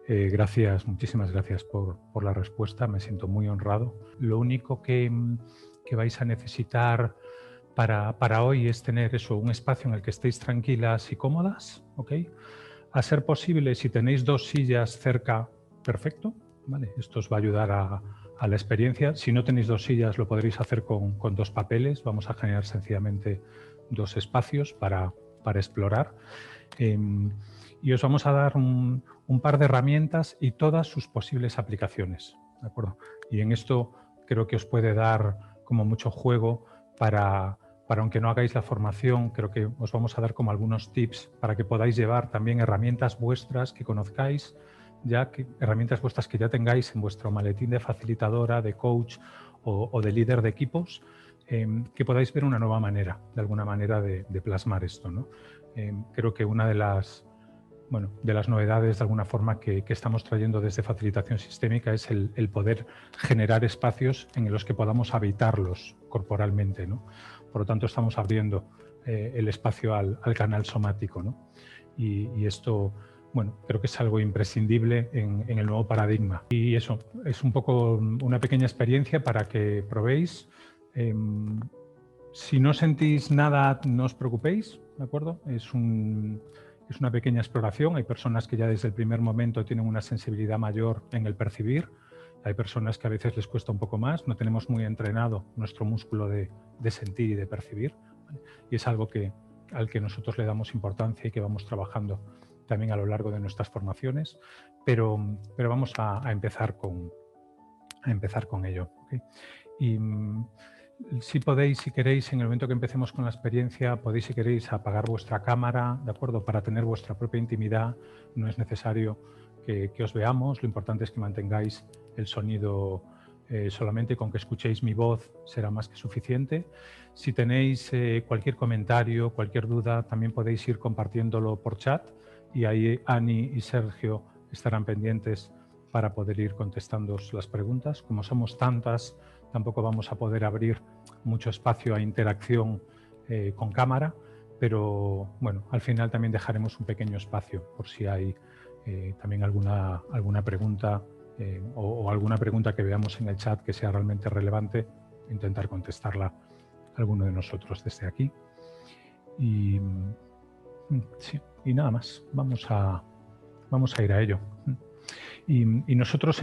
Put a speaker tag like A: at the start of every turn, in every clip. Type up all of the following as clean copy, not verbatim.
A: Gracias, muchísimas gracias por la respuesta, me siento muy honrado. Lo único que vais a necesitar para hoy es tener eso, un espacio en el que estéis tranquilas y cómodas, ¿ok? A ser posible, si tenéis 2 sillas cerca, perfecto, ¿vale? Esto os va a ayudar a la experiencia. Si no tenéis 2 sillas, lo podréis hacer con 2 papeles. Vamos a generar sencillamente 2 espacios para explorar. Y os vamos a dar un par de herramientas y todas sus posibles aplicaciones, ¿de acuerdo? Y en esto creo que os puede dar como mucho juego para aunque no hagáis la formación, creo que os vamos a dar como algunos tips para que podáis llevar también herramientas vuestras que conozcáis, herramientas vuestras que ya tengáis en vuestro maletín de facilitadora, de coach o de líder de equipos, que podáis ver una nueva manera, de alguna manera, de plasmar esto, ¿no? Creo que una de las novedades de alguna forma que estamos trayendo desde Facilitación Sistémica es el poder generar espacios en los que podamos habitarlos corporalmente, ¿no? Por lo tanto, estamos abriendo el espacio al canal somático, ¿no? Y esto, bueno, creo que es algo imprescindible en el nuevo paradigma. Y eso, es un poco una pequeña experiencia para que probéis. Si no sentís nada, no os preocupéis, ¿de acuerdo? Es una pequeña exploración. Hay personas que ya desde el primer momento tienen una sensibilidad mayor en el percibir. Hay personas que a veces les cuesta un poco más. No tenemos muy entrenado nuestro músculo de sentir y de percibir, ¿vale? Y es algo al que nosotros le damos importancia y que vamos trabajando también a lo largo de nuestras formaciones. Pero vamos a empezar con ello, ¿okay? Y si podéis, si queréis, en el momento que empecemos con la experiencia, podéis, si queréis, apagar vuestra cámara, ¿de acuerdo? Para tener vuestra propia intimidad. No es necesario que os veamos. Lo importante es que mantengáis el sonido solamente. Con que escuchéis mi voz será más que suficiente. Si tenéis cualquier comentario, cualquier duda, también podéis ir compartiéndolo por chat y ahí Ani y Sergio estarán pendientes para poder ir contestando las preguntas. Como somos tantas, tampoco vamos a poder abrir mucho espacio a interacción con cámara, pero bueno, al final también dejaremos un pequeño espacio por si hay también alguna pregunta o alguna pregunta que veamos en el chat que sea realmente relevante, intentar contestarla alguno de nosotros desde aquí. Y sí, y nada más, vamos a ir a ello. Y nosotros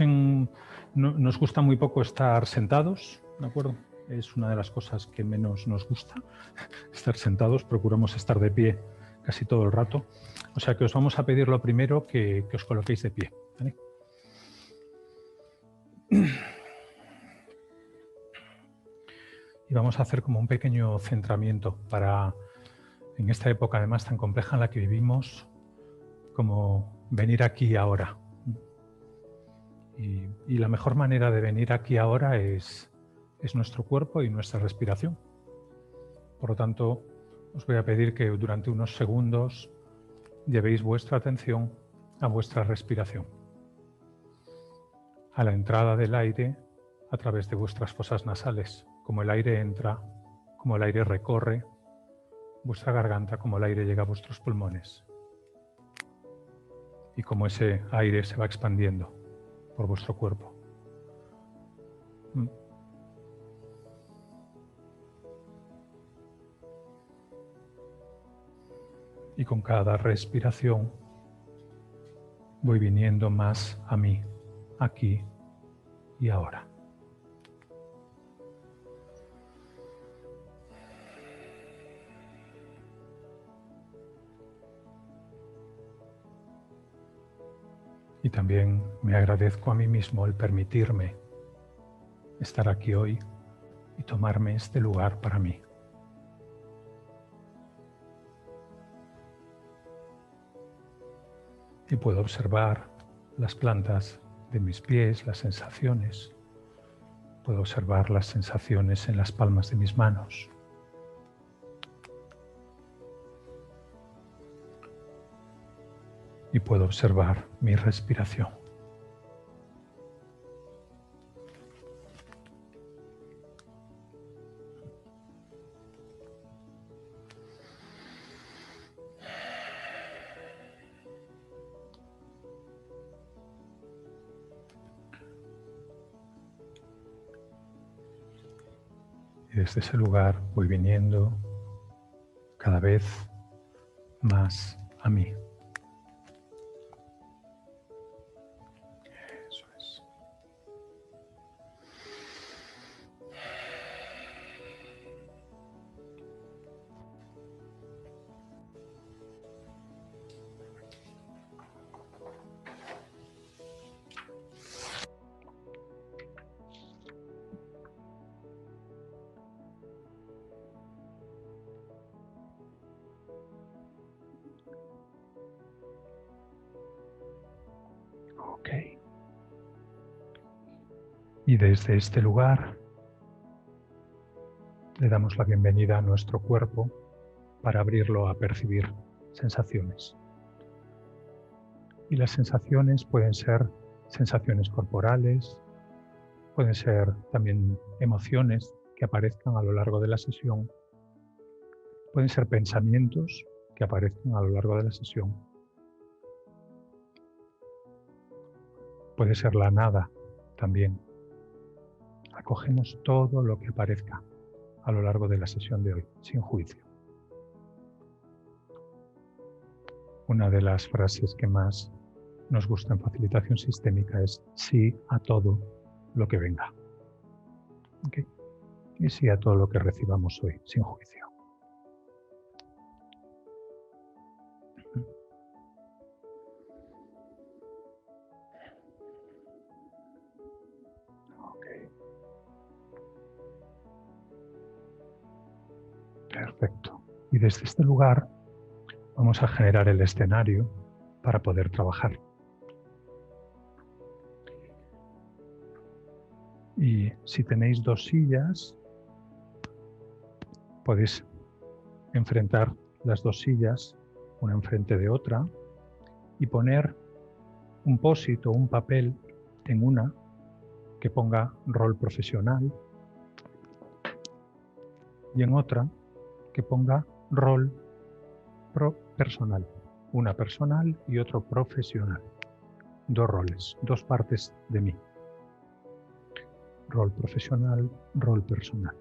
A: nos gusta muy poco estar sentados, ¿de acuerdo? Es una de las cosas que menos nos gusta, estar sentados. Procuramos estar de pie casi todo el rato. O sea que os vamos a pedir lo primero que os coloquéis de pie, ¿vale? Y vamos a hacer como un pequeño centramiento para, en esta época además tan compleja en la que vivimos, como venir aquí ahora. Y la mejor manera de venir aquí ahora es nuestro cuerpo y nuestra respiración. Por lo tanto, os voy a pedir que durante unos segundos llevéis vuestra atención a vuestra respiración, a la entrada del aire a través de vuestras fosas nasales, como el aire entra, como el aire recorre vuestra garganta, como el aire llega a vuestros pulmones y como ese aire se va expandiendo por vuestro cuerpo. Y con cada respiración voy viniendo más a mí, aquí y ahora. Y también me agradezco a mí mismo el permitirme estar aquí hoy y tomarme este lugar para mí. Y puedo observar las plantas de mis pies, las sensaciones. Puedo observar las sensaciones en las palmas de mis manos. Y puedo observar mi respiración. desde ese lugar voy viniendo cada vez más a mí. Eso es. Ok. Y desde este lugar le damos la bienvenida a nuestro cuerpo para abrirlo a percibir sensaciones. Y las sensaciones pueden ser sensaciones corporales, pueden ser también emociones que aparezcan a lo largo de la sesión, pueden ser pensamientos que aparezcan a lo largo de la sesión, puede ser la nada también. Acogemos todo lo que aparezca a lo largo de la sesión de hoy, sin juicio. Una de las frases que más nos gusta en facilitación sistémica es sí a todo lo que venga. ¿Okay? Y sí a todo lo que recibamos hoy, sin juicio. Okay. Perfecto. Y desde este lugar vamos a generar el escenario para poder trabajar. Y si tenéis 2 sillas, podéis enfrentar las 2 sillas, una enfrente de otra, y poner un post-it o un papel en una que ponga rol profesional y en otra que ponga rol personal. Una personal y otro profesional. 2 roles, 2 partes de mí. Rol profesional, rol personal.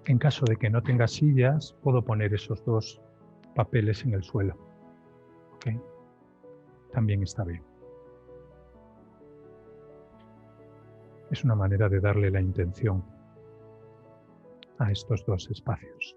A: En caso de que no tenga sillas, puedo poner esos 2 papeles en el suelo. ¿Okay? También está bien. Es una manera de darle la intención a estos 2 espacios.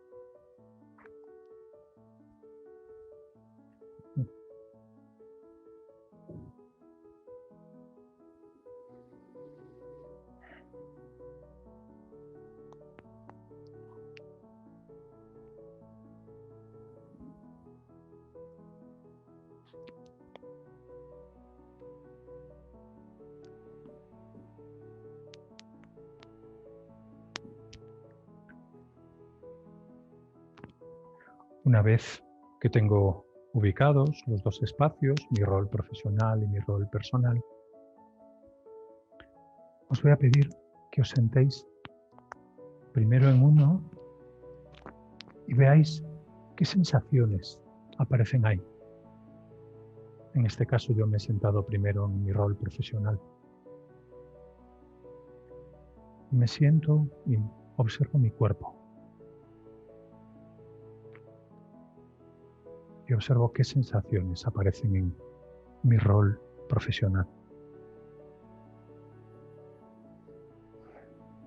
A: Una vez que tengo ubicados los 2 espacios, mi rol profesional y mi rol personal, os voy a pedir que os sentéis primero en uno y veáis qué sensaciones aparecen ahí. En este caso yo me he sentado primero en mi rol profesional. Me siento y observo mi cuerpo. Y observo qué sensaciones aparecen en mi rol profesional.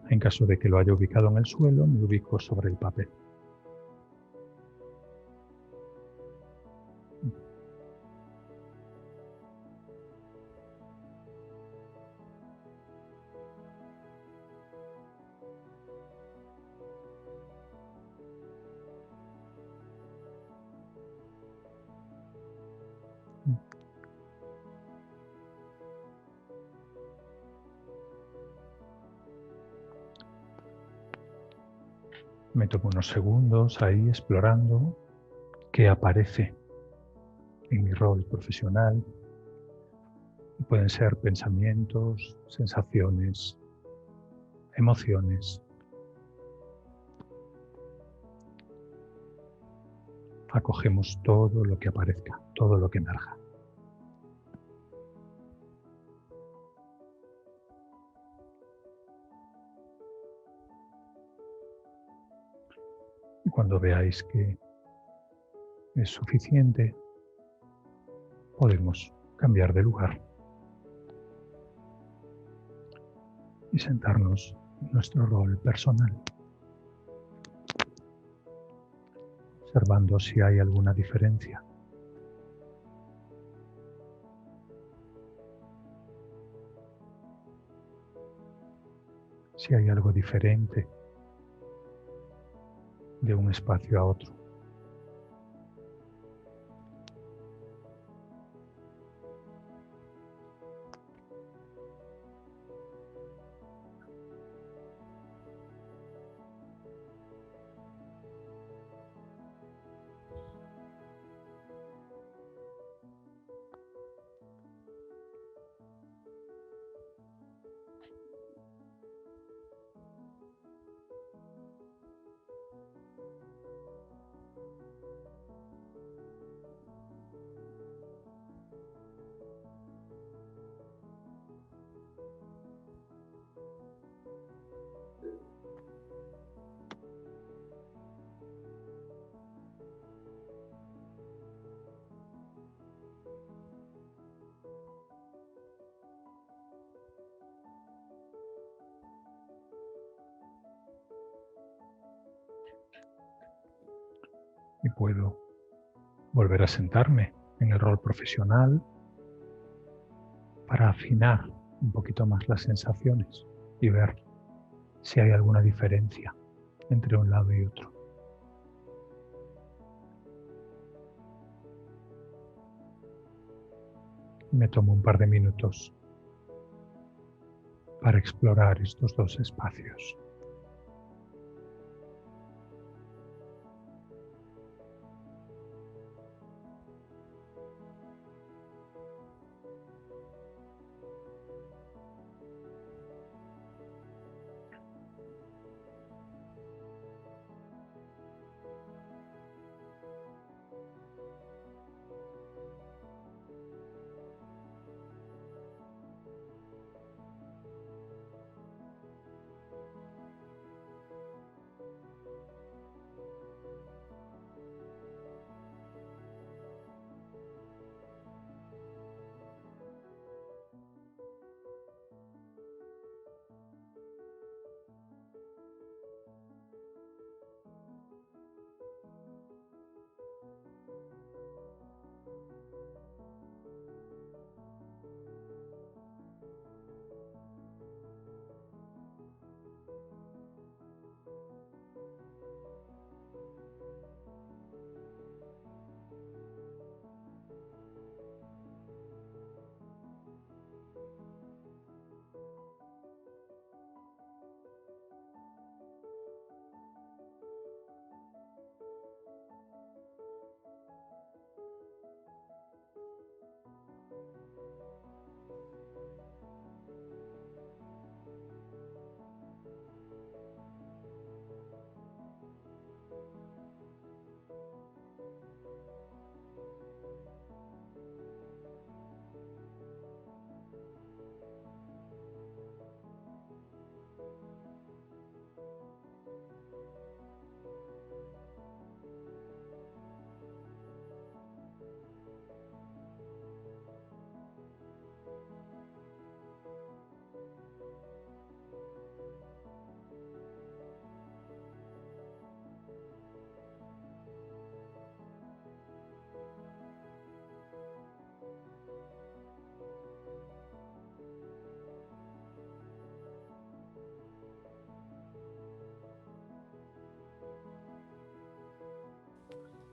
A: En caso de que lo haya ubicado en el suelo, me ubico sobre el papel. Me tomo unos segundos ahí explorando qué aparece en mi rol profesional. Y pueden ser pensamientos, sensaciones, emociones. Acogemos todo lo que aparezca, todo lo que emerja. Y cuando veáis que es suficiente, podemos cambiar de lugar y sentarnos en nuestro rol personal, observando si hay alguna diferencia. Si hay algo diferente de un espacio a otro. Y puedo volver a sentarme en el rol profesional para afinar un poquito más las sensaciones y ver si hay alguna diferencia entre un lado y otro. Me tomo un par de minutos para explorar estos dos espacios.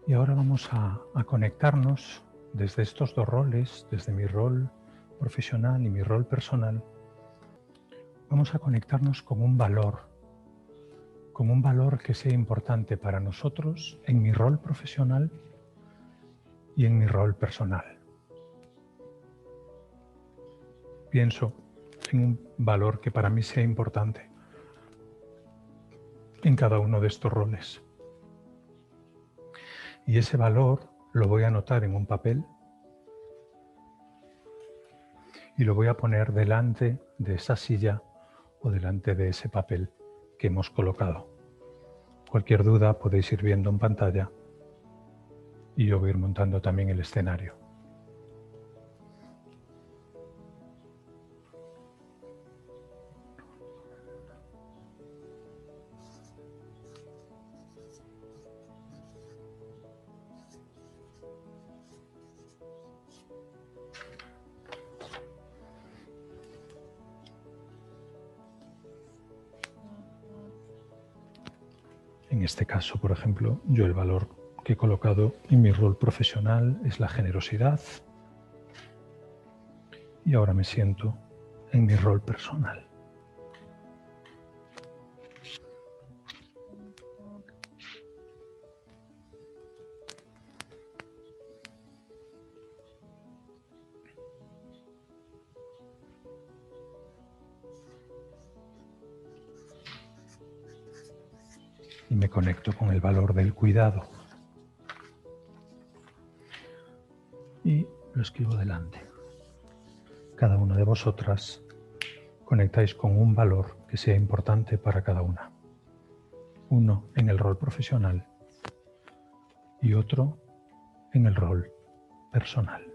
A: Y ahora vamos a conectarnos desde estos dos roles, desde mi rol profesional y mi rol personal. Vamos a conectarnos con un valor que sea importante para nosotros en mi rol profesional y en mi rol personal. Pienso en un valor que para mí sea importante en cada uno de estos roles. Y ese valor lo voy a anotar en un papel y lo voy a poner delante de esa silla o delante de ese papel que hemos colocado. Cualquier duda podéis ir viendo en pantalla y yo voy a ir montando también el escenario. En este caso, por ejemplo, yo el valor que he colocado en mi rol profesional es la generosidad y ahora me siento en mi rol personal. Y me conecto con el valor del cuidado. Y lo escribo delante. Cada una de vosotras conectáis con un valor que sea importante para cada una. Uno en el rol profesional y otro en el rol personal.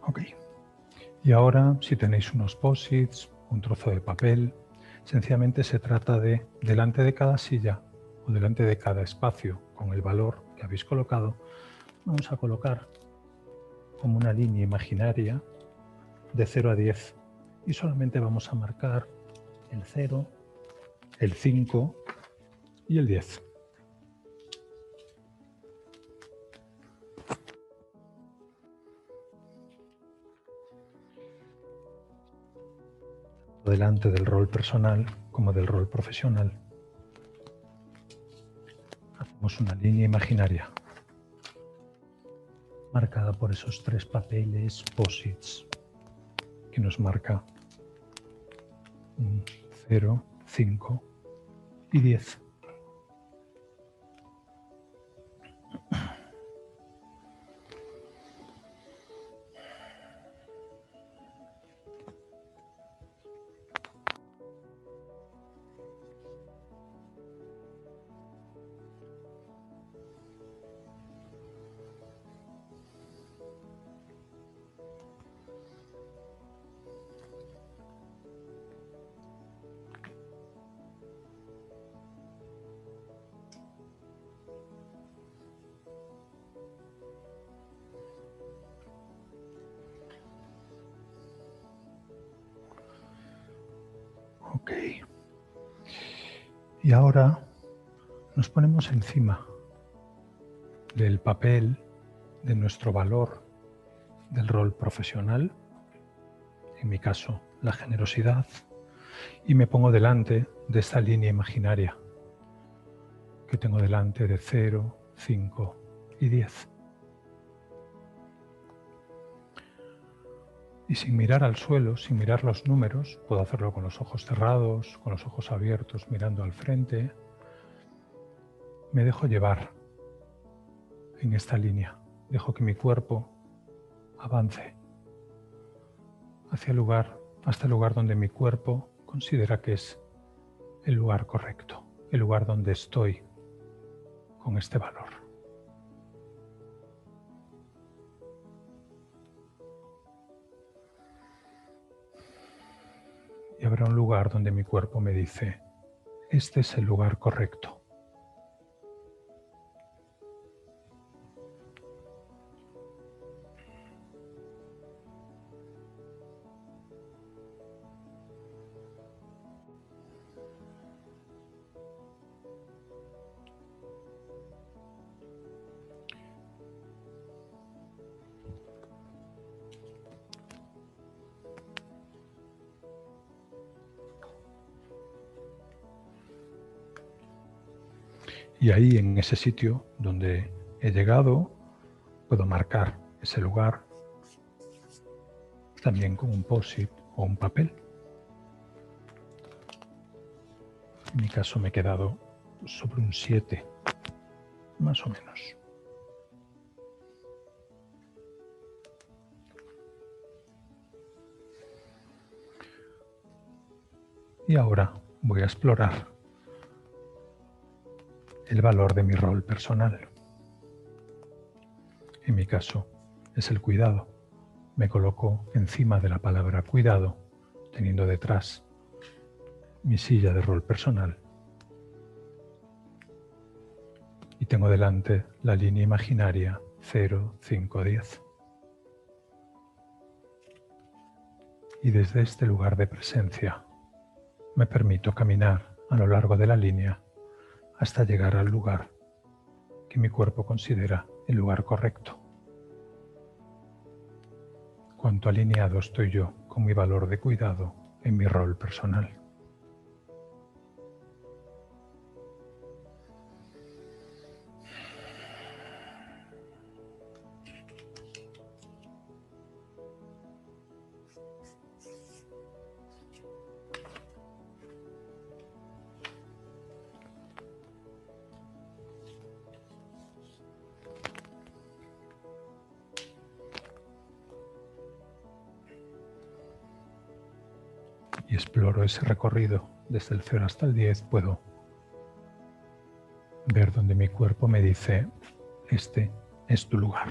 A: Ok. Y ahora, si tenéis unos post-its, un trozo de papel, sencillamente se trata de, delante de cada silla o delante de cada espacio con el valor que habéis colocado, vamos a colocar como una línea imaginaria de 0 a 10 y solamente vamos a marcar el 0, el 5 y el 10. Delante del rol personal como del rol profesional. Hacemos una línea imaginaria marcada por esos 3 papeles post-its que nos marca 0, 5 y 10. Ok. Y ahora nos ponemos encima del papel de nuestro valor del rol profesional, en mi caso la generosidad, y me pongo delante de esta línea imaginaria que tengo delante de 0, 5 y 10. Y sin mirar al suelo, sin mirar los números, puedo hacerlo con los ojos cerrados, con los ojos abiertos, mirando al frente. Me dejo llevar en esta línea. Dejo que mi cuerpo avance hasta el lugar donde mi cuerpo considera que es el lugar correcto, el lugar donde estoy con este valor. Y habrá un lugar donde mi cuerpo me dice, este es el lugar correcto. Y ahí, en ese sitio donde he llegado, puedo marcar ese lugar también con un post-it o un papel. En mi caso me he quedado sobre un 7, más o menos. Y ahora voy a explorar el valor de mi rol personal. En mi caso es el cuidado. Me coloco encima de la palabra cuidado, teniendo detrás mi silla de rol personal. Y tengo delante la línea imaginaria 0, 5, 10. Y desde este lugar de presencia me permito caminar a lo largo de la línea hasta llegar al lugar que mi cuerpo considera el lugar correcto. Cuánto alineado estoy yo con mi valor de cuidado en mi rol personal. Y exploro ese recorrido desde el 0 hasta el 10. Puedo ver donde mi cuerpo me dice, este es tu lugar.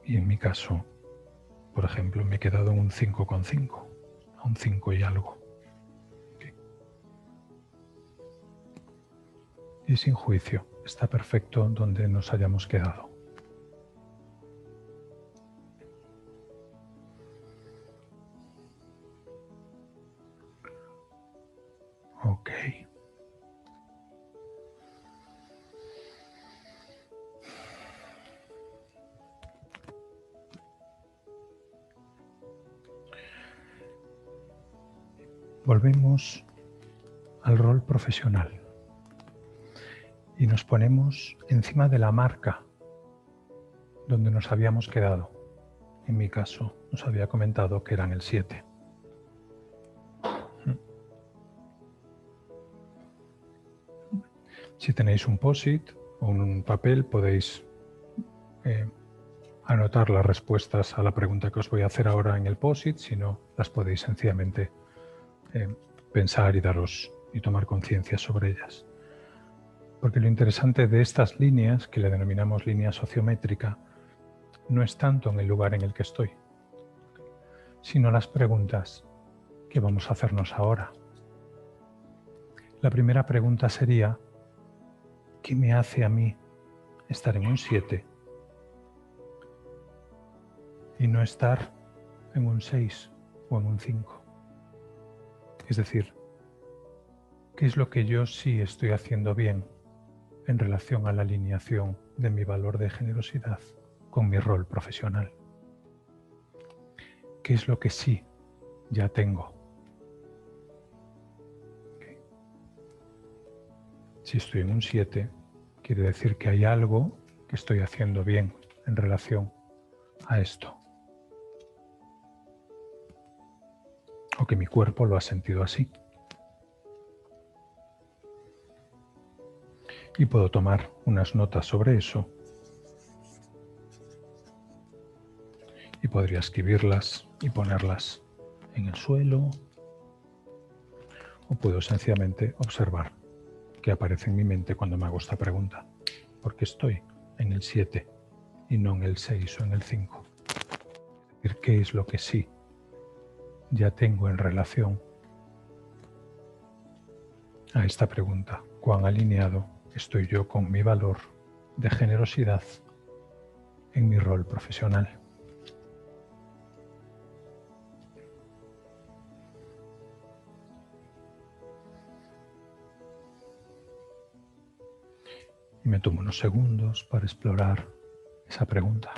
A: Y en mi caso, por ejemplo, me he quedado en un 5,5, a un 5 y algo. Okay. Y sin juicio, está perfecto donde nos hayamos quedado. Ok. Volvemos al rol profesional y nos ponemos encima de la marca donde nos habíamos quedado. En mi caso, os había comentado que eran el 7. Si tenéis un post-it o un papel, podéis anotar las respuestas a la pregunta que os voy a hacer ahora en el post-it, si no, las podéis sencillamente pensar y tomar conciencia sobre ellas. Porque lo interesante de estas líneas, que le denominamos línea sociométrica, no es tanto en el lugar en el que estoy, sino las preguntas que vamos a hacernos ahora. La primera pregunta sería, ¿qué me hace a mí estar en un 7 y no estar en un 6 o en un 5? Es decir, ¿qué es lo que yo sí estoy haciendo bien en relación a la alineación de mi valor de generosidad con mi rol profesional? ¿Qué es lo que sí ya tengo? Okay. Si estoy en un 7, quiere decir que hay algo que estoy haciendo bien en relación a esto. O que mi cuerpo lo ha sentido así. Y puedo tomar unas notas sobre eso. Y podría escribirlas y ponerlas en el suelo. O puedo sencillamente observar qué aparece en mi mente cuando me hago esta pregunta. Porque estoy en el 7 y no en el 6 o en el 5. Es decir, ¿qué es lo que sí ya tengo en relación a esta pregunta? ¿Cuán alineado estoy yo con mi valor de generosidad en mi rol profesional. Y me tomo unos segundos para explorar esa pregunta.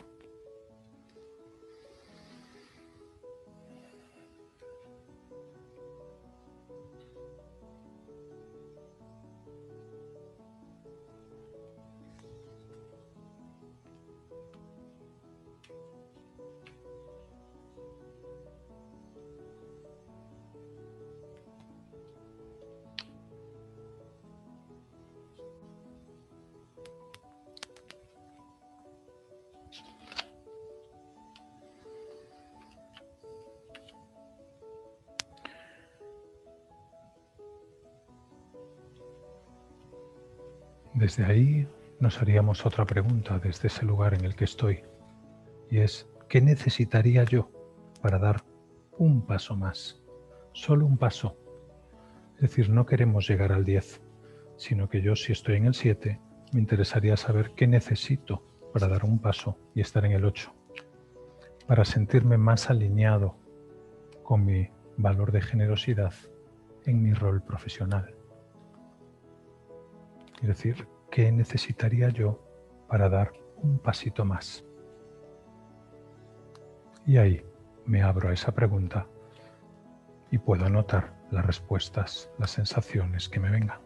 A: Desde ahí nos haríamos otra pregunta desde ese lugar en el que estoy, y es, ¿qué necesitaría yo para dar un paso más? Solo un paso. Es decir, no queremos llegar al 10, sino que yo, si estoy en el 7, me interesaría saber qué necesito para dar un paso y estar en el 8, para sentirme más alineado con mi valor de generosidad en mi rol profesional. Es decir, ¿qué necesitaría yo para dar un pasito más? Y ahí me abro a esa pregunta y puedo anotar las respuestas, las sensaciones que me vengan.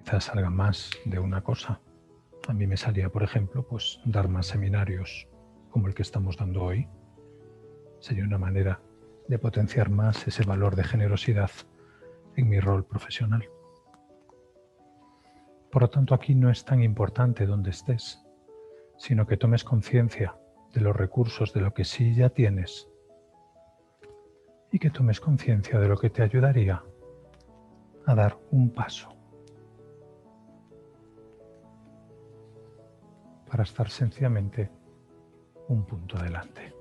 A: Quizás salga más de una cosa. A mí me salía, por ejemplo, pues dar más seminarios como el que estamos dando hoy. Sería una manera de potenciar más ese valor de generosidad en mi rol profesional. Por lo tanto, aquí no es tan importante dónde estés, sino que tomes conciencia de los recursos, de lo que sí ya tienes, y que tomes conciencia de lo que te ayudaría a dar un paso para estar sencillamente un punto adelante.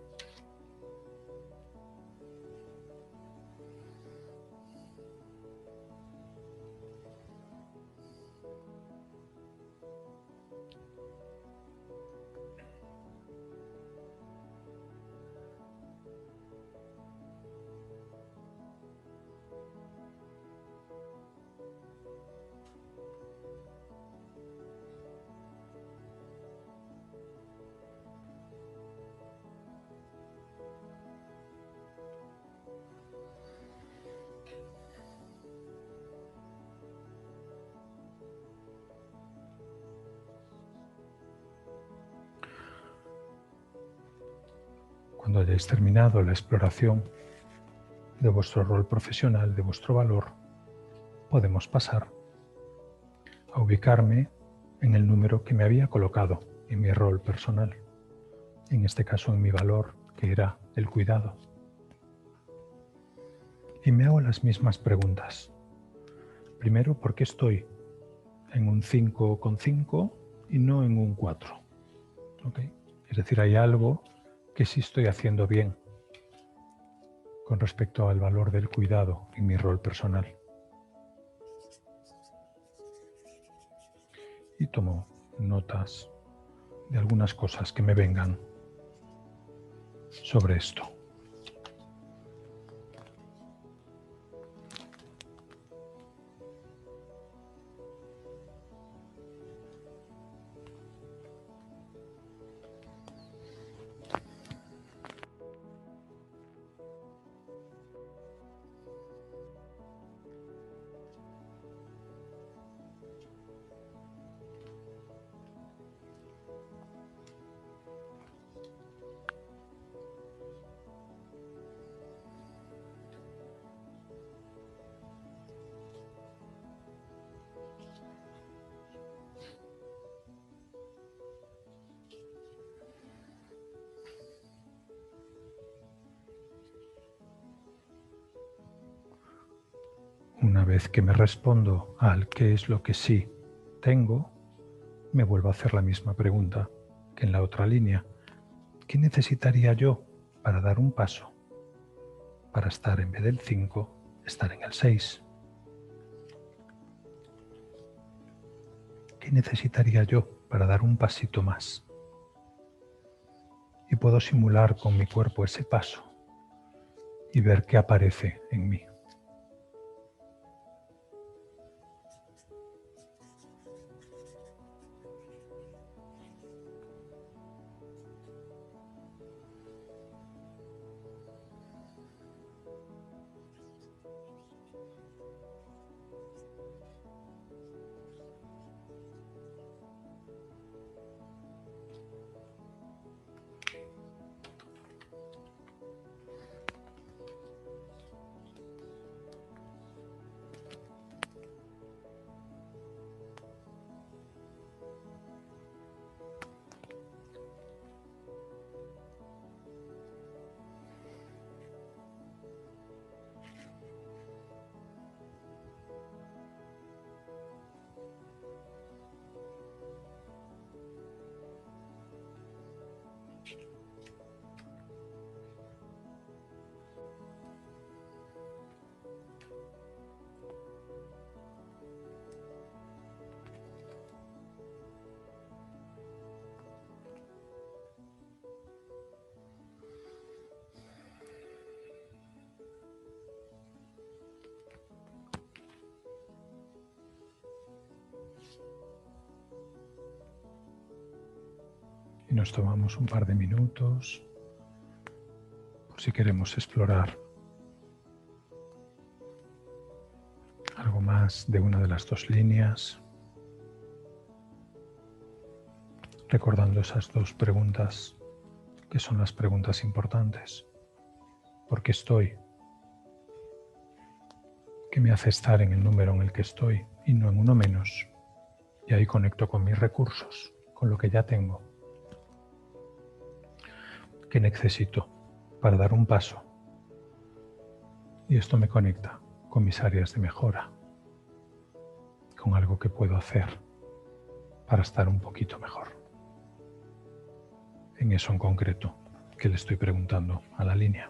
A: Cuando hayáis terminado la exploración de vuestro rol profesional, de vuestro valor, podemos pasar a ubicarme en el número que me había colocado en mi rol personal, en este caso en mi valor, que era el cuidado. Y me hago las mismas preguntas. Primero, ¿por qué estoy en un 5,5 y no en un 4? ¿Okay? Es decir, hay algo que sí estoy haciendo bien con respecto al valor del cuidado en mi rol personal. Y tomo notas de algunas cosas que me vengan sobre esto. una vez que me respondo al qué es lo que sí tengo, me vuelvo a hacer la misma pregunta que en la otra línea. ¿Qué necesitaría yo para dar un paso? Para estar en vez del 5, estar en el 6. ¿Qué necesitaría yo para dar un pasito más? Y puedo simular con mi cuerpo ese paso y ver qué aparece en mí. Y nos tomamos un par de minutos por si queremos explorar algo más de una de las dos líneas, recordando esas dos preguntas que son las preguntas importantes. ¿Por qué estoy? ¿Qué me hace estar en el número en el que estoy y no en uno menos? Y ahí conecto con mis recursos, con lo que ya tengo. ¿Qué necesito para dar un paso? Y esto me conecta con mis áreas de mejora, con algo que puedo hacer para estar un poquito mejor. En eso en concreto que le estoy preguntando a la línea.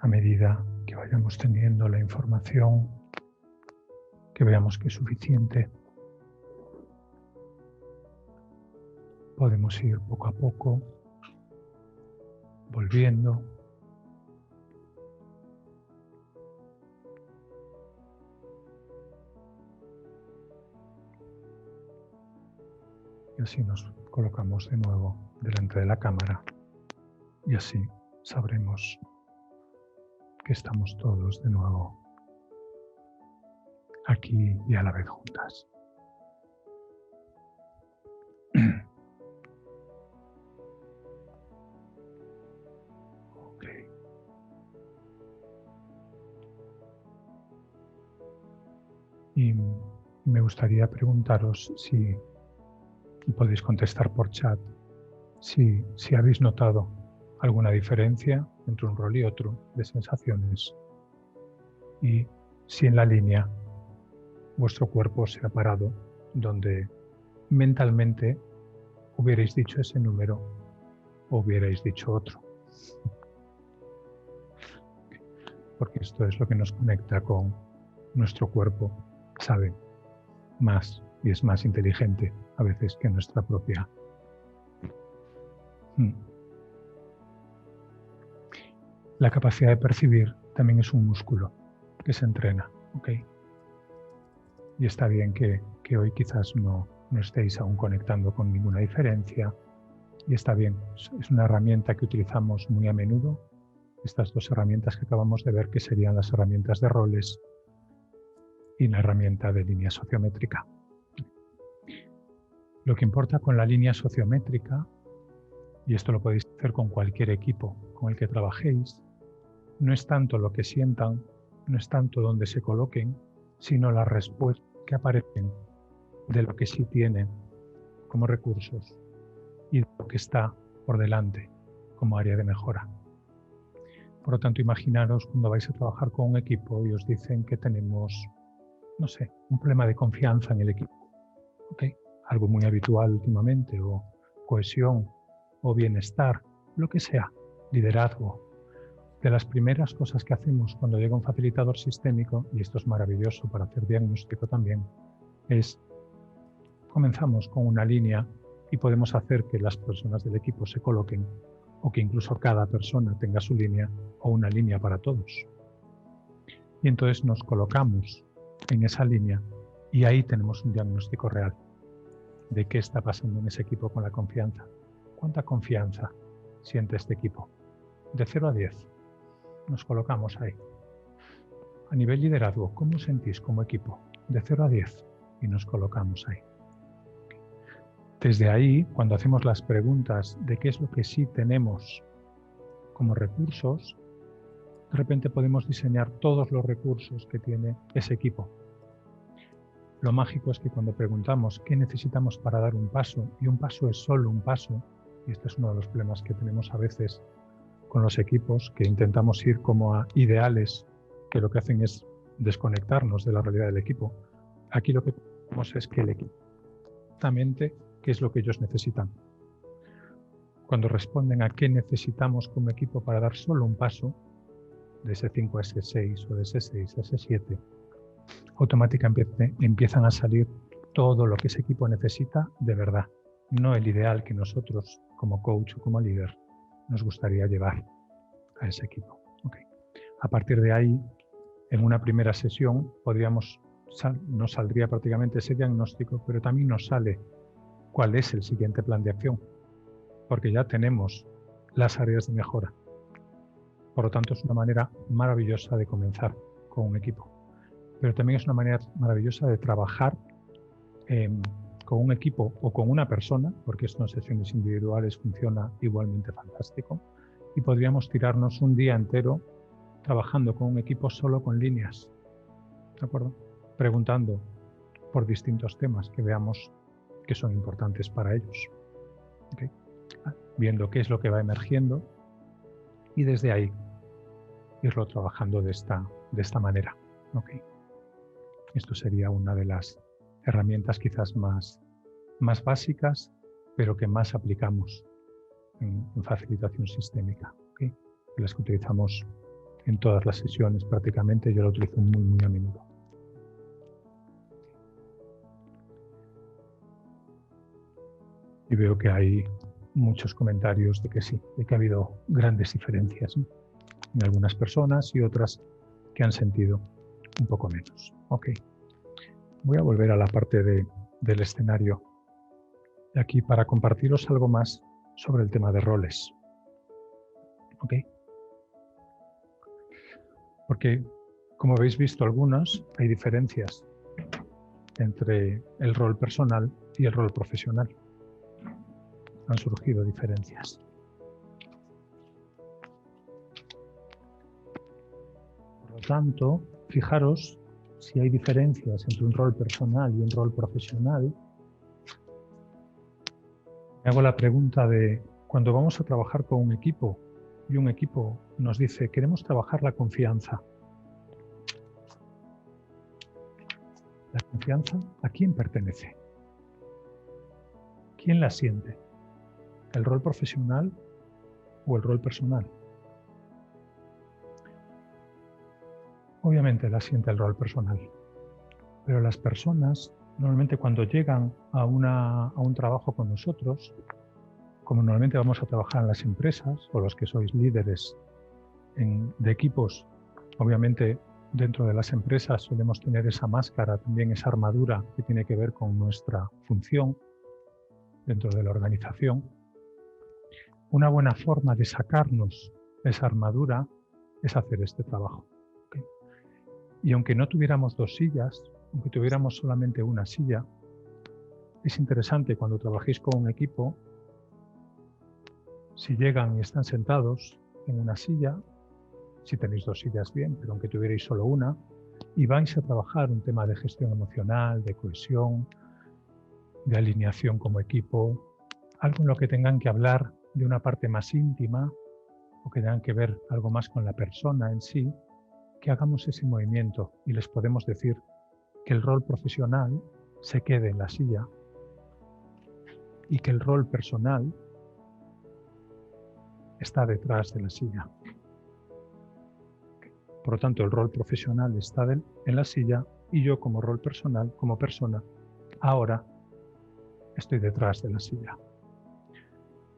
A: A medida que vayamos teniendo la información que veamos que es suficiente, podemos ir poco a poco volviendo. Y así nos colocamos de nuevo delante de la cámara y así sabremos que estamos todos de nuevo aquí y a la vez juntas. Okay. Y me gustaría preguntaros si podéis contestar por chat si habéis notado alguna diferencia entre un rol y otro de sensaciones y si en la línea vuestro cuerpo se ha parado donde mentalmente hubierais dicho ese número o hubierais dicho otro. Porque esto es lo que nos conecta con nuestro cuerpo, sabe más y es más inteligente a veces que nuestra propia. La capacidad de percibir también es un músculo que se entrena, ¿ok? Y está bien que hoy quizás no estéis aún conectando con ninguna diferencia y está bien, es una herramienta que utilizamos muy a menudo. Estas dos herramientas que acabamos de ver, que serían las herramientas de roles y la herramienta de línea sociométrica. Lo que importa con la línea sociométrica, y esto lo podéis hacer con cualquier equipo con el que trabajéis, no es tanto lo que sientan, no es tanto dónde se coloquen, sino las respuestas que aparecen de lo que sí tienen como recursos y de lo que está por delante como área de mejora. Por lo tanto, imaginaros cuando vais a trabajar con un equipo y os dicen que tenemos, no sé, un problema de confianza en el equipo, ¿ok? Algo muy habitual últimamente, o cohesión, o bienestar, lo que sea, liderazgo. De las primeras cosas que hacemos cuando llega un facilitador sistémico, y esto es maravilloso para hacer diagnóstico también, es comenzamos con una línea y podemos hacer que las personas del equipo se coloquen o que incluso cada persona tenga su línea o una línea para todos. Y entonces nos colocamos en esa línea y ahí tenemos un diagnóstico real de qué está pasando en ese equipo con la confianza. ¿Cuánta confianza siente este equipo? De 0 a 10. Nos colocamos ahí. A nivel liderazgo, ¿cómo sentís como equipo? De 0 a 10 y nos colocamos ahí. Desde ahí, cuando hacemos las preguntas de qué es lo que sí tenemos como recursos, de repente podemos diseñar todos los recursos que tiene ese equipo. Lo mágico es que cuando preguntamos qué necesitamos para dar un paso, y un paso es solo un paso, y este es uno de los problemas que tenemos a veces con los equipos, que intentamos ir como a ideales que lo que hacen es desconectarnos de la realidad del equipo. Aquí lo que tenemos es que el equipo, exactamente qué es lo que ellos necesitan. Cuando responden a qué necesitamos como equipo para dar solo un paso, de ese 5 a ese 6 o de ese 6 a ese 7, automáticamente empiezan a salir todo lo que ese equipo necesita de verdad, no el ideal que nosotros como coach o como líder nos gustaría llevar a ese equipo. Okay. A partir de ahí, en una primera sesión, nos saldría prácticamente ese diagnóstico, pero también nos sale cuál es el siguiente plan de acción, porque ya tenemos las áreas de mejora. Por lo tanto, es una manera maravillosa de comenzar con un equipo. Pero también es una manera maravillosa de trabajar con un equipo o con una persona, porque esto en sesiones individuales funciona igualmente fantástico, y podríamos tirarnos un día entero trabajando con un equipo solo con líneas, ¿de acuerdo? Preguntando por distintos temas que veamos que son importantes para ellos, ¿okay? Viendo qué es lo que va emergiendo y desde ahí irlo trabajando de esta manera, ¿okay? Esto sería una de las herramientas quizás más básicas, pero que más aplicamos en facilitación sistémica, ¿okay? Las que utilizamos en todas las sesiones prácticamente, yo la utilizo muy, muy a menudo. Y veo que hay muchos comentarios de que sí, de que ha habido grandes diferencias, ¿no?, en algunas personas y otras que han sentido un poco menos. Ok, voy a volver a la parte del escenario de aquí para compartiros algo más sobre el tema de roles. Ok, porque como habéis visto algunos, hay diferencias entre el rol personal y el rol profesional. Han surgido diferencias. Por lo tanto, fijaros si hay diferencias entre un rol personal y un rol profesional. Me hago la pregunta de cuando vamos a trabajar con un equipo y un equipo nos dice queremos trabajar la confianza. ¿La confianza a quién pertenece? ¿Quién la siente? ¿El rol profesional o el rol personal? Obviamente la siente el rol personal, pero las personas normalmente cuando llegan a un trabajo con nosotros, como normalmente vamos a trabajar en las empresas o los que sois líderes de equipos, obviamente dentro de las empresas solemos tener esa máscara, también esa armadura que tiene que ver con nuestra función dentro de la organización. Una buena forma de sacarnos esa armadura es hacer este trabajo. ¿Okay? Y aunque no tuviéramos dos sillas, aunque tuviéramos solamente una silla, es interesante cuando trabajéis con un equipo, si llegan y están sentados en una silla, si tenéis dos sillas bien, pero aunque tuvierais solo una, y vais a trabajar un tema de gestión emocional, de cohesión, de alineación como equipo, algo en lo que tengan que hablar de una parte más íntima o que tengan que ver algo más con la persona en sí, que hagamos ese movimiento y les podemos decir que el rol profesional se quede en la silla y que el rol personal está detrás de la silla. Por lo tanto, el rol profesional está en la silla y yo como rol personal, como persona, ahora estoy detrás de la silla.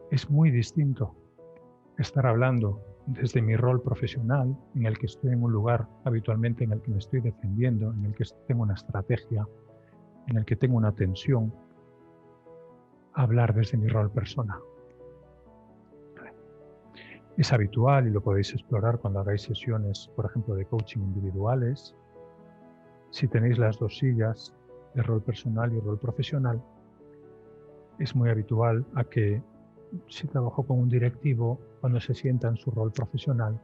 A: Es muy distinto estar hablando desde mi rol profesional, en el que estoy en un lugar habitualmente en el que me estoy defendiendo, en el que tengo una estrategia, en el que tengo una tensión, a hablar desde mi rol persona. Es habitual y lo podéis explorar cuando hagáis sesiones, por ejemplo, de coaching individuales. Si tenéis las dos sillas de rol personal y rol profesional, es muy habitual a que si trabajo con un directivo, cuando se sienta en su rol profesional,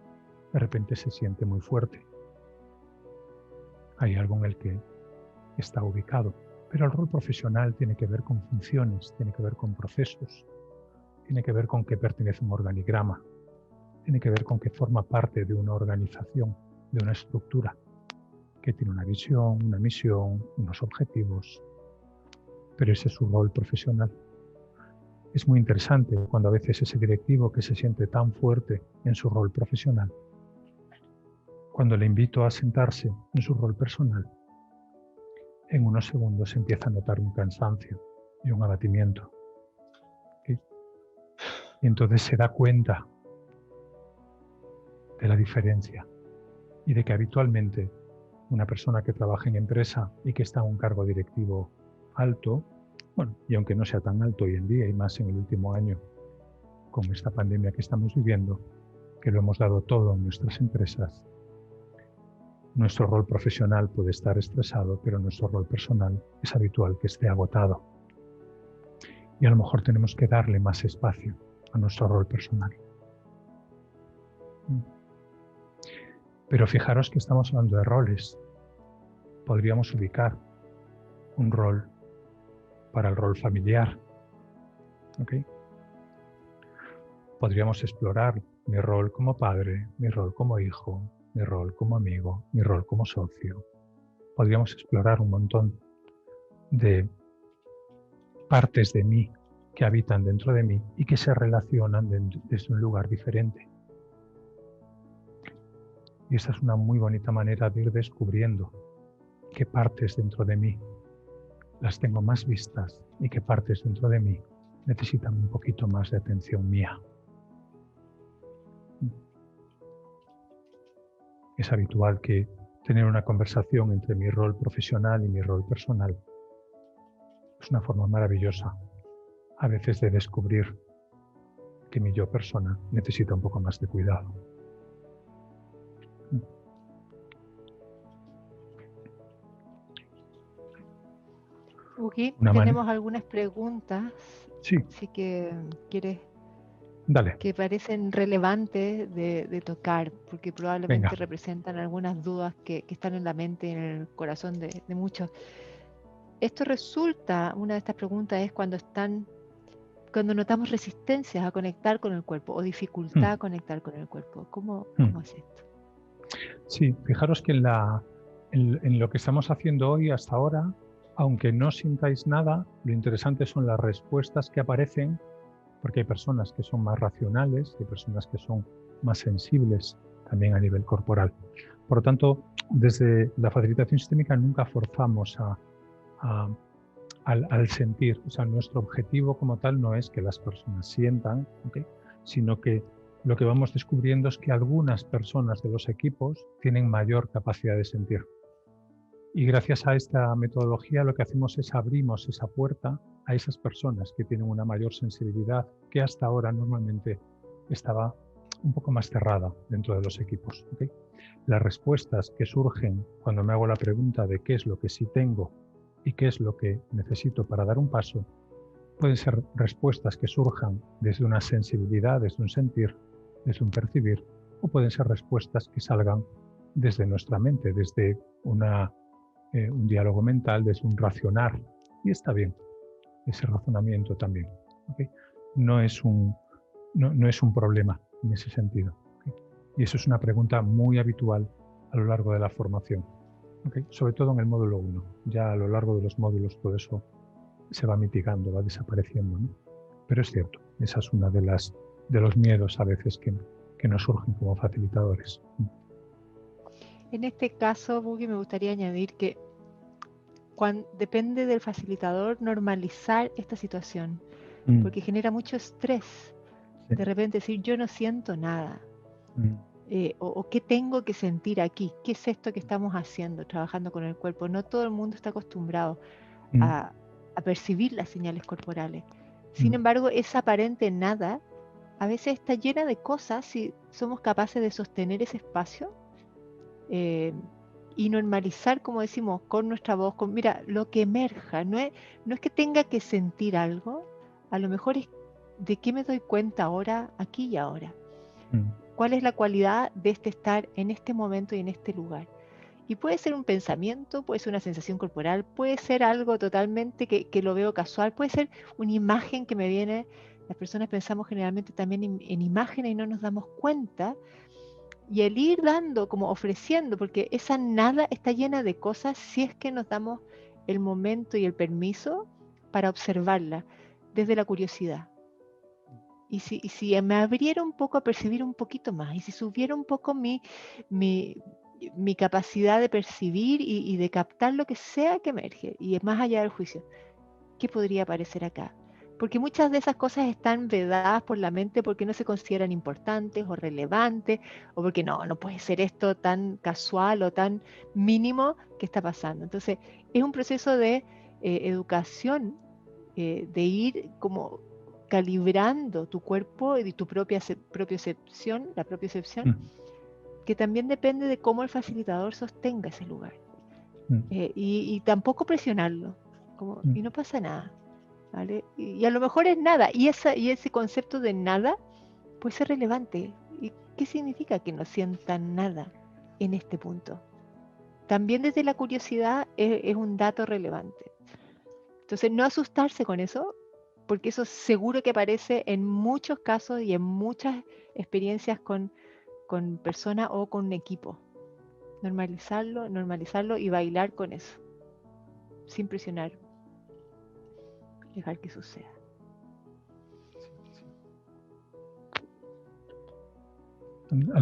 A: de repente se siente muy fuerte. Hay algo en el que está ubicado. Pero el rol profesional tiene que ver con funciones, tiene que ver con procesos, tiene que ver con que pertenece a un organigrama, tiene que ver con que forma parte de una organización, de una estructura, que tiene una visión, una misión, unos objetivos. Pero ese es su rol profesional. Es muy interesante cuando a veces ese directivo que se siente tan fuerte en su rol profesional, cuando le invito a sentarse en su rol personal, en unos segundos empieza a notar un cansancio y un abatimiento. ¿Okay? Y entonces se da cuenta de la diferencia y de que habitualmente una persona que trabaja en empresa y que está en un cargo directivo alto, bueno, y aunque no sea tan alto hoy en día y más en el último año con esta pandemia que estamos viviendo, que lo hemos dado todo en nuestras empresas, nuestro rol profesional puede estar estresado, pero nuestro rol personal es habitual que esté agotado. Y a lo mejor tenemos que darle más espacio a nuestro rol personal. Pero fijaros que estamos hablando de roles. Podríamos ubicar un rol para el rol familiar. ¿Okay? Podríamos explorar mi rol como padre, mi rol como hijo, mi rol como amigo, mi rol como socio. Podríamos explorar un montón de partes de mí que habitan dentro de mí y que se relacionan desde un lugar diferente. Y esta es una muy bonita manera de ir descubriendo qué partes dentro de mí las tengo más vistas y qué partes dentro de mí necesitan un poquito más de atención mía. Es habitual que tener una conversación entre mi rol profesional y mi rol personal es una forma maravillosa a veces de descubrir que mi yo persona necesita un poco más de cuidado.
B: Ugi, tenemos algunas preguntas.
A: Sí.
B: Así que quieres
A: Dale.
B: que parecen relevantes de tocar, porque probablemente representan algunas dudas que están en la mente y en el corazón de muchos. Esto resulta, una de estas preguntas es cuando notamos resistencias a conectar con el cuerpo o dificultad a conectar con el cuerpo. ¿Cómo es esto?
A: Sí, fijaros que en lo que estamos haciendo hoy hasta ahora, aunque no sintáis nada, lo interesante son las respuestas que aparecen, porque hay personas que son más racionales, hay personas que son más sensibles también a nivel corporal. Por lo tanto, desde la facilitación sistémica nunca forzamos al sentir. O sea, nuestro objetivo como tal no es que las personas sientan, ¿okay?, sino que lo que vamos descubriendo es que algunas personas de los equipos tienen mayor capacidad de sentir. Y gracias a esta metodología lo que hacemos es abrimos esa puerta a esas personas que tienen una mayor sensibilidad que hasta ahora normalmente estaba un poco más cerrada dentro de los equipos. ¿Okay? Las respuestas que surgen cuando me hago la pregunta de qué es lo que sí tengo y qué es lo que necesito para dar un paso, pueden ser respuestas que surjan desde una sensibilidad, desde un sentir, desde un percibir, o pueden ser respuestas que salgan desde nuestra mente, desde un diálogo mental, desde un racionar. Y está bien, ese razonamiento también. ¿Okay? No es un problema en ese sentido. ¿Okay? Y eso es una pregunta muy habitual a lo largo de la formación. ¿Okay? Sobre todo en el módulo 1. Ya a lo largo de los módulos todo eso se va mitigando, va desapareciendo, ¿no? Pero es cierto, esa es una de los miedos a veces que nos surgen como facilitadores.
B: En este caso, Bugi, me gustaría añadir que depende del facilitador normalizar esta situación, porque genera mucho estrés. Sí. De repente decir, yo no siento nada. O qué tengo que sentir aquí, qué es esto que estamos haciendo, trabajando con el cuerpo. No todo el mundo está acostumbrado a percibir las señales corporales. Sin embargo, esa aparente nada a veces está llena de cosas si somos capaces de sostener ese espacio y normalizar, como decimos, con nuestra voz, mira, lo que emerja. No es que tenga que sentir algo, a lo mejor es de qué me doy cuenta ahora, aquí y ahora. ¿Cuál es la cualidad de este estar en este momento y en este lugar? Y puede ser un pensamiento, puede ser una sensación corporal, puede ser algo totalmente que lo veo casual, puede ser una imagen que me viene. Las personas pensamos generalmente también en imágenes y no nos damos cuenta. Y el ir dando, como ofreciendo, porque esa nada está llena de cosas si es que nos damos el momento y el permiso para observarla desde la curiosidad. Y si me abriera un poco a percibir un poquito más, y si subiera un poco mi capacidad de percibir y de captar lo que sea que emerge, y es más allá del juicio, ¿qué podría aparecer acá? Porque muchas de esas cosas están vedadas por la mente porque no se consideran importantes o relevantes, o porque no puede ser esto tan casual o tan mínimo que está pasando. Entonces, es un proceso de educación, de ir como calibrando tu cuerpo y tu propia percepción, la propia percepción, que también depende de cómo el facilitador sostenga ese lugar. Y tampoco presionarlo, y no pasa nada, ¿vale? Y a lo mejor es nada, y ese concepto de nada puede ser relevante. ¿Y qué significa que no sientan nada en este punto? También desde la curiosidad es un dato relevante. Entonces, no asustarse con eso, porque eso seguro que aparece en muchos casos y en muchas experiencias con personas o con un equipo. Normalizarlo y bailar con eso, sin presionar, dejar que suceda.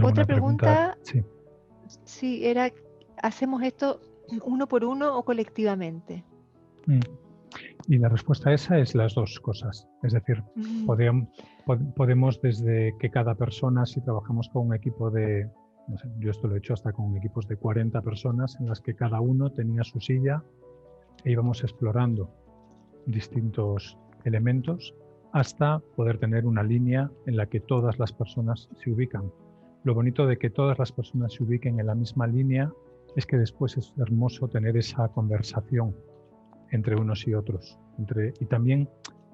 B: Otra pregunta, sí, era, ¿hacemos esto uno por uno o colectivamente?
A: Y la respuesta a esa es las dos cosas. Es decir, podemos desde que cada persona, si trabajamos con un equipo de, no sé, yo esto lo he hecho hasta con equipos de 40 personas en las que cada uno tenía su silla e íbamos explorando distintos elementos hasta poder tener una línea en la que todas las personas se ubican. Lo bonito de que todas las personas se ubiquen en la misma línea es que después es hermoso tener esa conversación entre unos y otros. Y también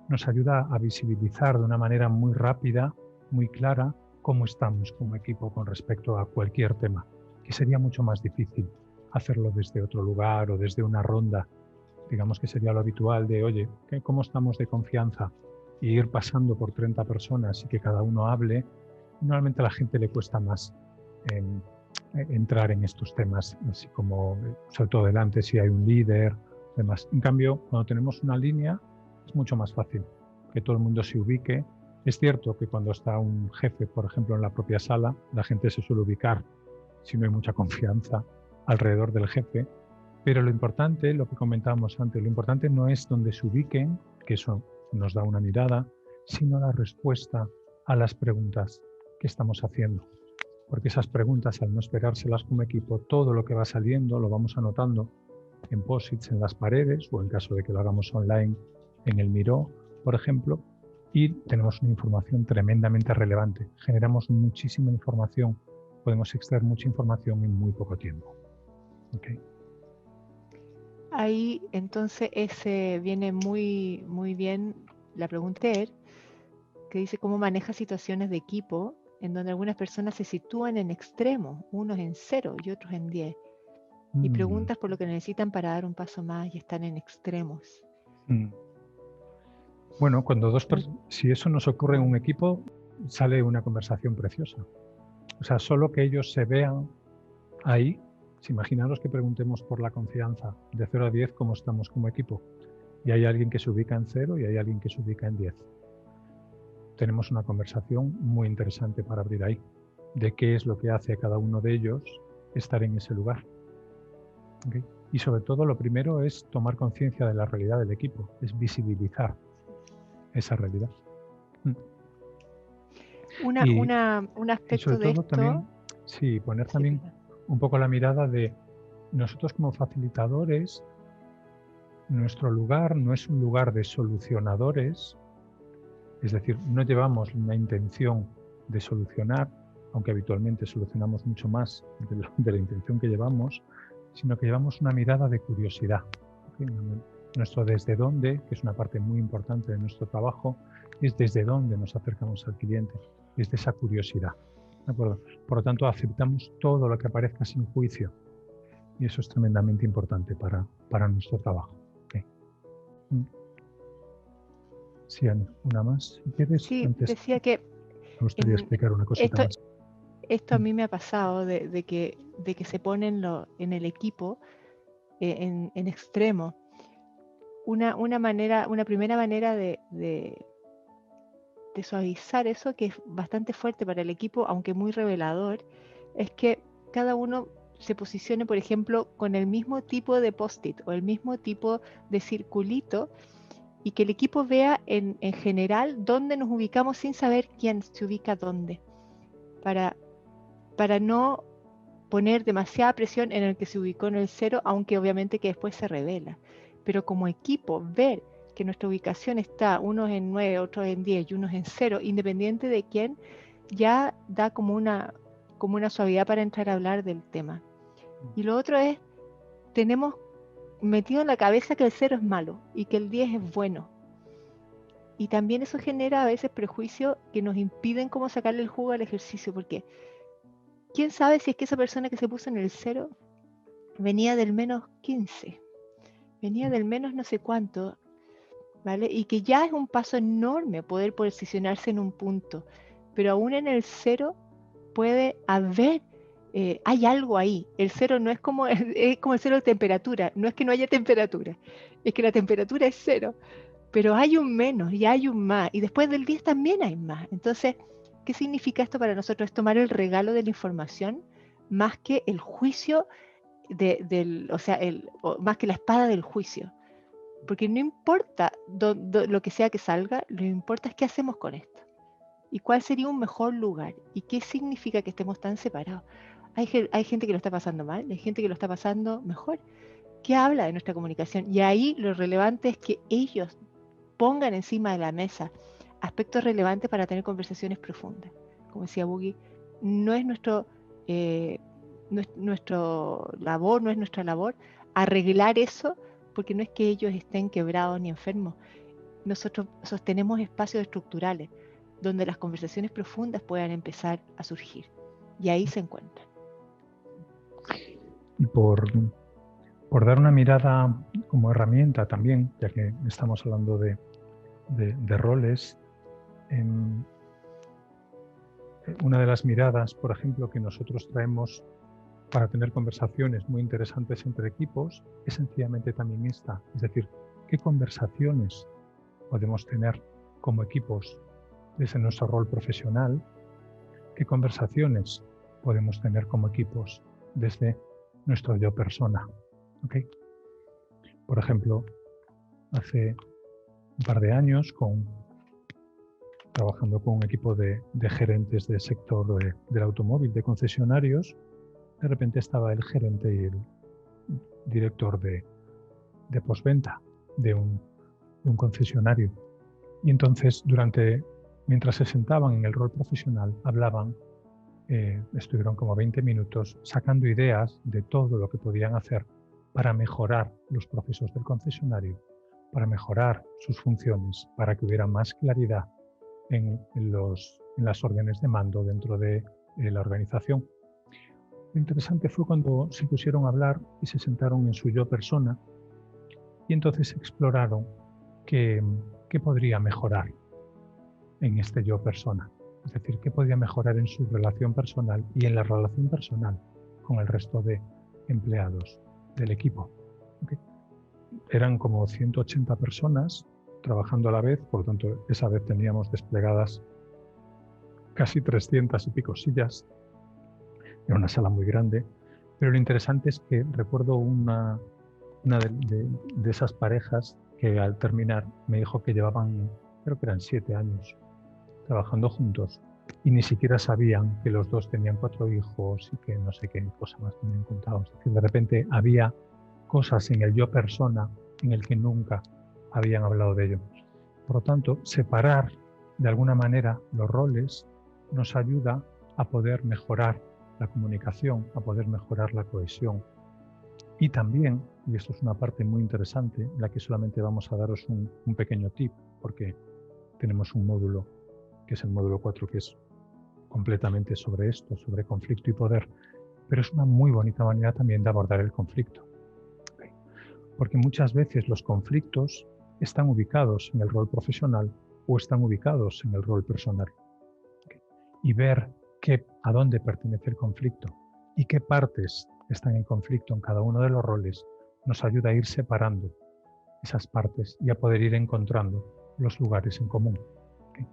A: nos ayuda a visibilizar de una manera muy rápida, muy clara, cómo estamos como equipo con respecto a cualquier tema, que sería mucho más difícil hacerlo desde otro lugar o desde una ronda. Digamos que sería lo habitual de, oye, ¿cómo estamos de confianza? Y ir pasando por 30 personas y que cada uno hable. Normalmente a la gente le cuesta más entrar en estos temas, así como, sobre todo delante, si hay un líder, demás. En cambio, cuando tenemos una línea, es mucho más fácil que todo el mundo se ubique. Es cierto que cuando está un jefe, por ejemplo, en la propia sala, la gente se suele ubicar, si no hay mucha confianza, alrededor del jefe. Pero lo importante, lo que comentábamos antes, lo importante no es donde se ubiquen, que eso nos da una mirada, sino la respuesta a las preguntas que estamos haciendo. Porque esas preguntas, al no esperárselas como equipo, todo lo que va saliendo lo vamos anotando en post-its en las paredes, o en caso de que lo hagamos online, en el Miro, por ejemplo, y tenemos una información tremendamente relevante. Generamos muchísima información, podemos extraer mucha información en muy poco tiempo. ¿Okay?
B: Ahí entonces ese viene muy, muy bien la pregunta que dice cómo maneja situaciones de equipo en donde algunas personas se sitúan en extremos, unos en 0 y otros en 10. Y preguntas por lo que necesitan para dar un paso más y están en extremos.
A: Bueno, si eso nos ocurre en un equipo, sale una conversación preciosa. O sea, solo que ellos se vean ahí, imaginaros que preguntemos por la confianza de 0 a 10, cómo estamos como equipo. Y hay alguien que se ubica en 0 y hay alguien que se ubica en 10. Tenemos una conversación muy interesante para abrir ahí, de qué es lo que hace a cada uno de ellos estar en ese lugar. ¿Okay? Y sobre todo, lo primero es tomar conciencia de la realidad del equipo, es visibilizar esa realidad.
B: Un aspecto
A: y sobre
B: de
A: todo
B: esto...
A: También, sí, poner también un poco la mirada de nosotros como facilitadores, nuestro lugar no es un lugar de solucionadores, es decir, no llevamos una intención de solucionar, aunque habitualmente solucionamos mucho más de la intención que llevamos, sino que llevamos una mirada de curiosidad. ¿Okay? Nuestro desde dónde, que es una parte muy importante de nuestro trabajo, es desde dónde nos acercamos al cliente, es de esa curiosidad. ¿De acuerdo? Por lo tanto, aceptamos todo lo que aparezca sin juicio y eso es tremendamente importante para nuestro trabajo. ¿Okay? Sí, Ana, una más, si quieres.
B: Sí,
A: Antes
B: decía que
A: me gustaría explicar una cosita más.
B: Esto a mí me ha pasado de que se ponen en el equipo en extremo. Una primera manera de suavizar eso, que es bastante fuerte para el equipo, aunque muy revelador, es que cada uno se posicione, por ejemplo, con el mismo tipo de post-it o el mismo tipo de circulito y que el equipo vea en general dónde nos ubicamos sin saber quién se ubica dónde, para no poner demasiada presión en el que se ubicó en el 0, aunque obviamente que después se revela. Pero como equipo, ver que nuestra ubicación está unos en 9, otros en 10 y unos en 0, independiente de quién, ya da como una suavidad para entrar a hablar del tema. Y lo otro es, tenemos metido en la cabeza que el 0 es malo y que el 10 es bueno. Y también eso genera a veces prejuicios que nos impiden cómo sacarle el jugo al ejercicio, porque ¿quién sabe si es que esa persona que se puso en el 0 venía del menos 15, venía del menos no sé cuánto, ¿vale? Y que ya es un paso enorme poder posicionarse en un punto, pero aún en el 0 puede haber, hay algo ahí. El 0 no es como, es como el 0 de temperatura, no es que no haya temperatura, es que la temperatura es 0, pero hay un menos y hay un más, y después del 10 también hay más. Entonces, ¿qué significa esto para nosotros? Es tomar el regalo de la información más que el juicio más que la espada del juicio. Porque no importa lo que sea que salga, lo que importa es qué hacemos con esto. ¿Y cuál sería un mejor lugar? ¿Y qué significa que estemos tan separados? Hay gente que lo está pasando mal, hay gente que lo está pasando mejor. ¿Qué habla de nuestra comunicación? Y ahí lo relevante es que ellos pongan encima de la mesa aspectos relevantes para tener conversaciones profundas. Como decía Boogie, no es nuestro labor, no es nuestra labor arreglar eso, porque no es que ellos estén quebrados ni enfermos. Nosotros sostenemos espacios estructurales donde las conversaciones profundas puedan empezar a surgir. Y ahí se encuentran.
A: Y por dar una mirada como herramienta también, ya que estamos hablando de roles, una de las miradas, por ejemplo, que nosotros traemos para tener conversaciones muy interesantes entre equipos es sencillamente también esta. Es decir, ¿qué conversaciones podemos tener como equipos desde nuestro rol profesional? ¿Qué conversaciones podemos tener como equipos desde nuestro yo persona? ¿Okay? Por ejemplo, hace un par de años, trabajando con un equipo de gerentes del sector del automóvil, de concesionarios, de repente estaba el gerente y el director de postventa de un concesionario. Y entonces, mientras se sentaban en el rol profesional, hablaban, estuvieron como 20 minutos sacando ideas de todo lo que podían hacer para mejorar los procesos del concesionario, para mejorar sus funciones, para que hubiera más claridad en las órdenes de mando dentro de la organización. Lo interesante fue cuando se pusieron a hablar y se sentaron en su yo persona y entonces exploraron qué podría mejorar en este yo persona. Es decir, qué podía mejorar en su relación personal y en la relación personal con el resto de empleados del equipo. ¿Okay? Eran como 180 personas trabajando a la vez, por lo tanto, esa vez teníamos desplegadas casi 300 y pico sillas. Era una sala muy grande, pero lo interesante es que recuerdo una de esas parejas que al terminar me dijo que llevaban, creo que eran 7 años, trabajando juntos y ni siquiera sabían que los dos tenían 4 hijos y que no sé qué cosa más me habían contado. Es decir, de repente había cosas en el yo persona en el que nunca habían hablado de ello. Por lo tanto, separar de alguna manera los roles nos ayuda a poder mejorar la comunicación, a poder mejorar la cohesión. Y también, y esto es una parte muy interesante, en la que solamente vamos a daros un pequeño tip, porque tenemos un módulo, que es el módulo 4, que es completamente sobre esto, sobre conflicto y poder, pero es una muy bonita manera también de abordar el conflicto. Porque muchas veces los conflictos están ubicados en el rol profesional o están ubicados en el rol personal. Y ver a dónde pertenece el conflicto y qué partes están en conflicto en cada uno de los roles nos ayuda a ir separando esas partes y a poder ir encontrando los lugares en común. ¿Okay?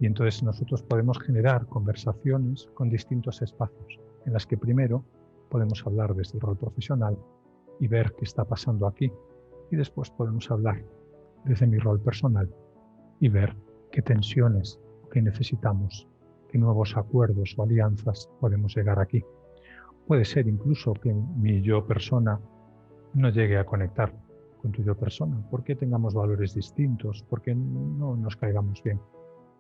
A: Y entonces nosotros podemos generar conversaciones con distintos espacios en las que primero podemos hablar desde el rol profesional y ver qué está pasando aquí, y después podemos hablar desde mi rol personal y ver qué tensiones que necesitamos, qué nuevos acuerdos o alianzas podemos llegar aquí. Puede ser incluso que mi yo persona no llegue a conectar con tu yo persona, porque tengamos valores distintos, porque no nos caigamos bien.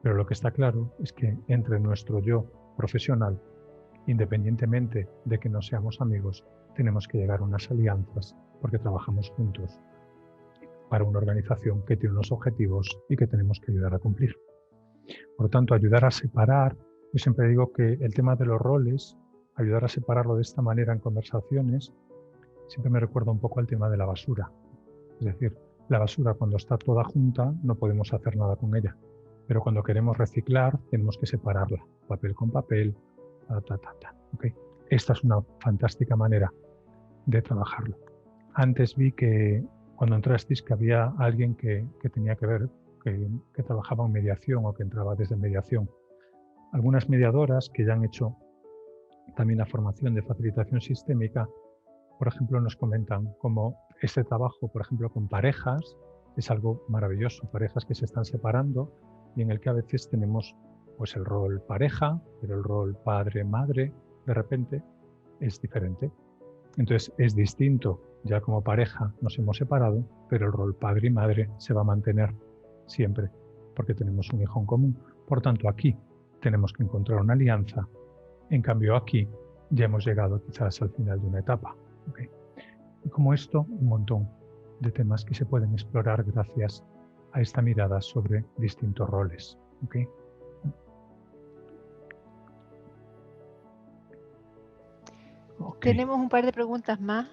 A: Pero lo que está claro es que entre nuestro yo profesional, independientemente de que no seamos amigos, tenemos que llegar a unas alianzas porque trabajamos juntos para una organización que tiene unos objetivos y que tenemos que ayudar a cumplir. Por lo tanto, ayudar a separar, yo siempre digo que el tema de los roles, ayudar a separarlo de esta manera en conversaciones, siempre me recuerda un poco al tema de la basura. Es decir, la basura cuando está toda junta no podemos hacer nada con ella, pero cuando queremos reciclar tenemos que separarla, papel con papel, ¿okay? Esta es una fantástica manera de trabajarlo. Antes vi que cuando entrasteis que había alguien que tenía que ver, que trabajaba en mediación o que entraba desde mediación. Algunas mediadoras que ya han hecho también la formación de facilitación sistémica, por ejemplo, nos comentan como este trabajo, por ejemplo, con parejas, es algo maravilloso, parejas que se están separando y en el que a veces tenemos pues el rol pareja, pero el rol padre-madre de repente es diferente. Entonces es distinto, ya como pareja nos hemos separado, pero el rol padre y madre se va a mantener siempre, porque tenemos un hijo en común. Por tanto, aquí tenemos que encontrar una alianza. En cambio, aquí ya hemos llegado quizás al final de una etapa. ¿Okay? Y como esto, un montón de temas que se pueden explorar gracias a esta mirada sobre distintos roles. ¿Okay? Okay.
B: Tenemos un par de preguntas más.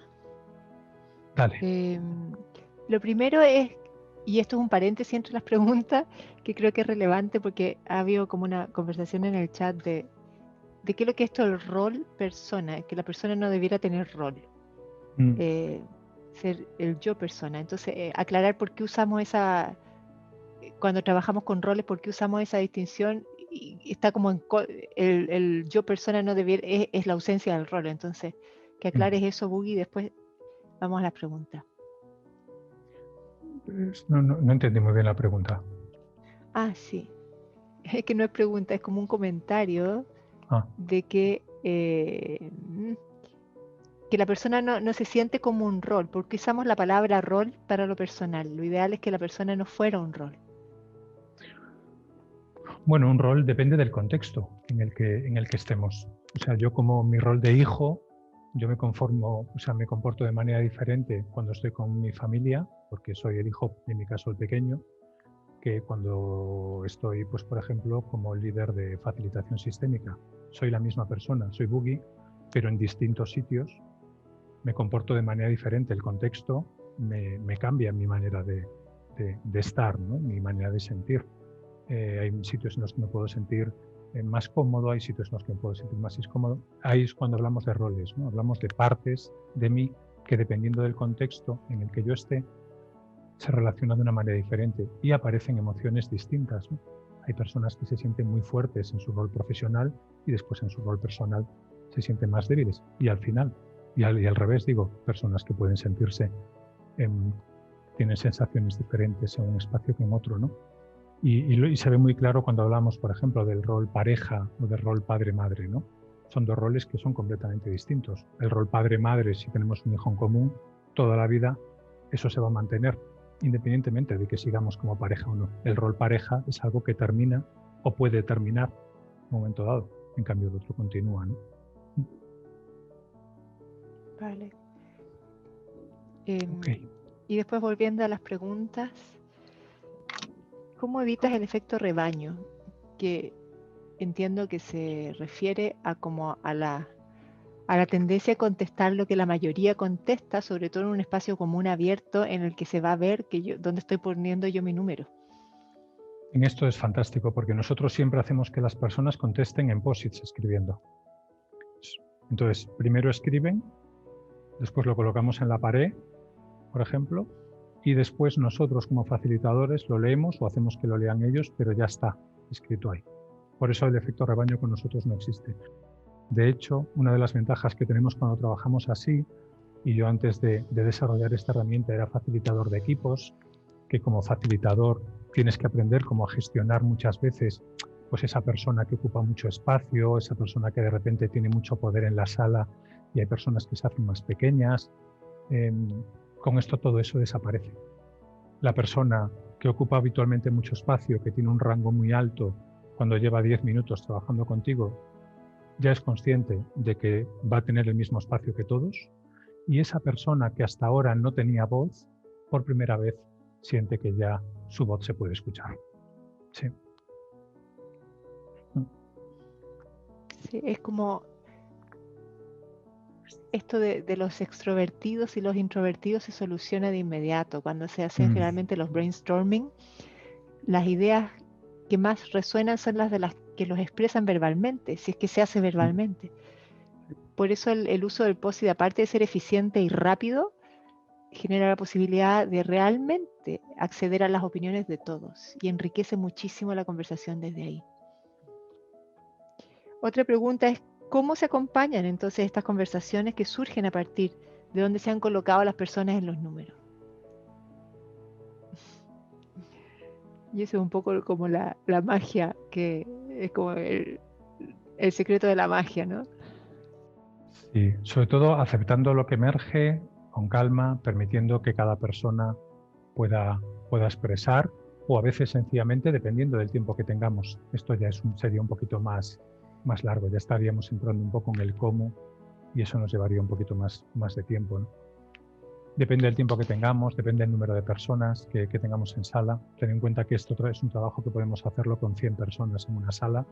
A: Dale.
B: Lo primero es, y esto es un paréntesis entre las preguntas, que creo que es relevante porque ha habido como una conversación en el chat de qué es lo que es esto el rol persona, que la persona no debiera tener rol, ser el yo persona. Entonces, aclarar por qué usamos esa, cuando trabajamos con roles, por qué usamos esa distinción, y está como el yo persona no debiera, es la ausencia del rol. Entonces, que aclares eso, Boogie, y después vamos a las preguntas.
A: No entendí muy bien la pregunta.
B: Ah, sí. Es que no es pregunta, es como un comentario de que la persona no se siente como un rol, porque usamos la palabra rol para lo personal. Lo ideal es que la persona no fuera un rol.
A: Bueno, un rol depende del contexto en el que estemos. O sea, yo como mi rol de hijo, yo me comporto de manera diferente cuando estoy con mi familia, porque soy el hijo, en mi caso el pequeño, que cuando estoy, pues por ejemplo, como líder de facilitación sistémica. Soy la misma persona, soy Boogie, pero en distintos sitios me comporto de manera diferente. El contexto me cambia mi manera de estar, ¿no? Mi manera de sentir. Hay sitios en los que me puedo sentir más cómodo, hay sitios en los que me puedo sentir más incómodo. Ahí es cuando hablamos de roles, ¿no? Hablamos de partes de mí que dependiendo del contexto en el que yo esté, se relacionan de una manera diferente y aparecen emociones distintas, ¿no? Hay personas que se sienten muy fuertes en su rol profesional y después en su rol personal se sienten más débiles. Y al final, y al revés digo, personas que pueden sentirse, tienen sensaciones diferentes en un espacio que en otro, ¿no? Y se ve muy claro cuando hablamos, por ejemplo, del rol pareja o del rol padre-madre, ¿no? Son dos roles que son completamente distintos. El rol padre-madre, si tenemos un hijo en común, toda la vida eso se va a mantener, independientemente de que sigamos como pareja o no. El rol pareja es algo que termina o puede terminar en un momento dado. En cambio, el otro continúa, ¿no?
B: Vale.
A: Okay.
B: Y después volviendo a las preguntas, ¿cómo evitas el efecto rebaño? Que entiendo que se refiere a como a la tendencia a contestar lo que la mayoría contesta, sobre todo en un espacio común abierto en el que se va a ver que dónde estoy poniendo yo mi número.
A: En esto es fantástico porque nosotros siempre hacemos que las personas contesten en posits escribiendo. Entonces, primero escriben, después lo colocamos en la pared, por ejemplo, y después nosotros como facilitadores lo leemos o hacemos que lo lean ellos, pero ya está escrito ahí. Por eso el efecto rebaño con nosotros no existe. De hecho, una de las ventajas que tenemos cuando trabajamos así, y yo antes de desarrollar esta herramienta era facilitador de equipos, que como facilitador tienes que aprender cómo a gestionar muchas veces pues esa persona que ocupa mucho espacio, esa persona que de repente tiene mucho poder en la sala y hay personas que se hacen más pequeñas. Con esto todo eso desaparece. La persona que ocupa habitualmente mucho espacio, que tiene un rango muy alto, cuando lleva 10 minutos trabajando contigo, ya es consciente de que va a tener el mismo espacio que todos, y esa persona que hasta ahora no tenía voz, por primera vez siente que ya su voz se puede escuchar. Sí.
B: Sí, es como esto de los extrovertidos y los introvertidos se soluciona de inmediato. Cuando se hacen generalmente los brainstorming, las ideas que más resuenan son las de las que los expresan verbalmente, si es que se hace verbalmente. Por eso el uso del POSIT, aparte de ser eficiente y rápido, genera la posibilidad de realmente acceder a las opiniones de todos y enriquece muchísimo la conversación desde ahí. Otra pregunta es, ¿cómo se acompañan entonces estas conversaciones que surgen a partir de dónde se han colocado las personas en los números. Y eso es un poco como la magia, que es como el secreto de la magia, ¿no?
A: Sí, sobre todo aceptando lo que emerge con calma, permitiendo que cada persona pueda expresar, o a veces sencillamente dependiendo del tiempo que tengamos. Esto ya sería un poquito más largo, ya estaríamos entrando un poco en el cómo y eso nos llevaría un poquito más de tiempo, ¿no? Depende del tiempo que tengamos, depende del número de personas que tengamos en sala. Ten en cuenta que esto es un trabajo que podemos hacerlo con 100 personas en una sala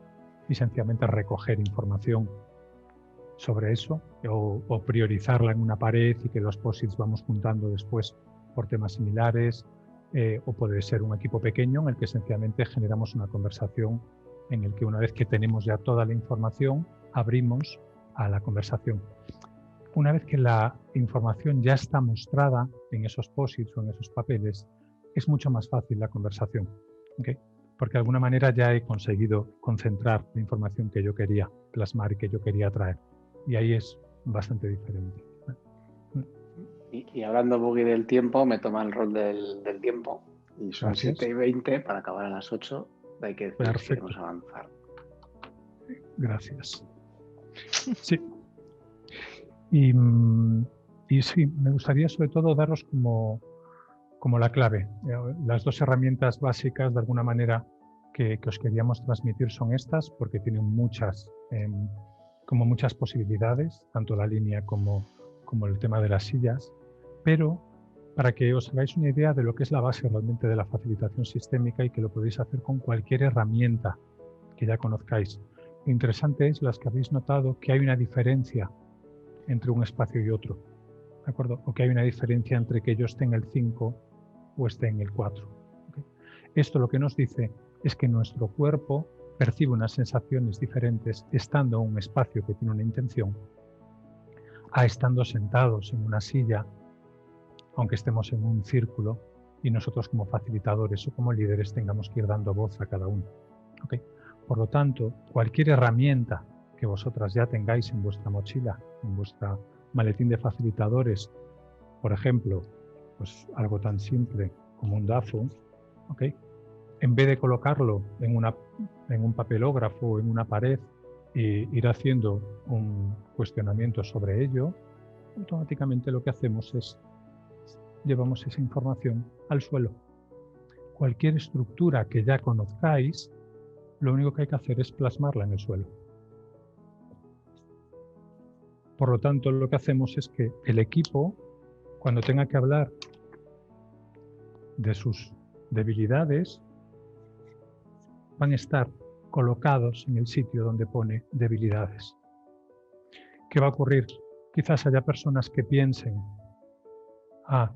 A: y sencillamente recoger información sobre eso o priorizarla en una pared y que los post-its vamos juntando después por temas similares, o puede ser un equipo pequeño en el que sencillamente generamos una conversación en el que una vez que tenemos ya toda la información abrimos a la conversación. Una vez que la información ya está mostrada en esos post-its o en esos papeles, es mucho más fácil la conversación, ¿okay? Porque de alguna manera ya he conseguido concentrar la información que yo quería plasmar y que yo quería traer. Y ahí es bastante diferente.
C: Y hablando, Buggy, del tiempo, me toma el rol del tiempo. Y son 7:20 para acabar a las 8. Hay que decir si queremos avanzar.
A: Gracias. Sí. Y sí, me gustaría sobre todo daros como la clave. Las dos herramientas básicas, de alguna manera, que os queríamos transmitir son estas, porque tienen muchas posibilidades, tanto la línea como el tema de las sillas, pero para que os hagáis una idea de lo que es la base realmente de la facilitación sistémica y que lo podéis hacer con cualquier herramienta que ya conozcáis. Lo interesante es las que habéis notado que hay una diferencia entre un espacio y otro, ¿de acuerdo? O que hay una diferencia entre que yo esté en el 5 o esté en el 4. ¿Okay? Esto lo que nos dice es que nuestro cuerpo percibe unas sensaciones diferentes estando en un espacio que tiene una intención a estando sentados en una silla, aunque estemos en un círculo y nosotros como facilitadores o como líderes tengamos que ir dando voz a cada uno. ¿Okay? Por lo tanto, cualquier herramienta que vosotras ya tengáis en vuestra mochila, en vuestra maletín de facilitadores, por ejemplo, pues algo tan simple como un DAFO, ¿okay? En vez de colocarlo en un papelógrafo o en una pared e ir haciendo un cuestionamiento sobre ello, automáticamente lo que hacemos es llevamos esa información al suelo. Cualquier estructura que ya conozcáis, lo único que hay que hacer es plasmarla en el suelo. Por lo tanto, lo que hacemos es que el equipo, cuando tenga que hablar de sus debilidades, van a estar colocados en el sitio donde pone debilidades. ¿Qué va a ocurrir? Quizás haya personas que piensen,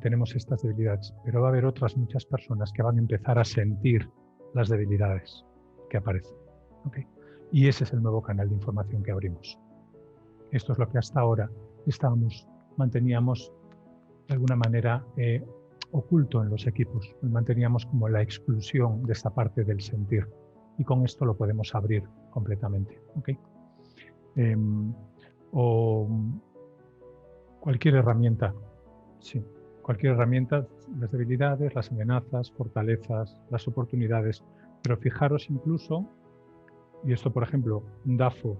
A: tenemos estas debilidades, pero va a haber otras muchas personas que van a empezar a sentir las debilidades que aparecen. ¿Okay? Y ese es el nuevo canal de información que abrimos. Esto es lo que hasta ahora manteníamos de alguna manera oculto en los equipos, manteníamos como la exclusión de esta parte del sentir. Y con esto lo podemos abrir completamente. ¿Okay? O cualquier herramienta, sí, cualquier herramienta, las debilidades, las amenazas, fortalezas, las oportunidades, pero fijaros incluso, y esto por ejemplo, un DAFO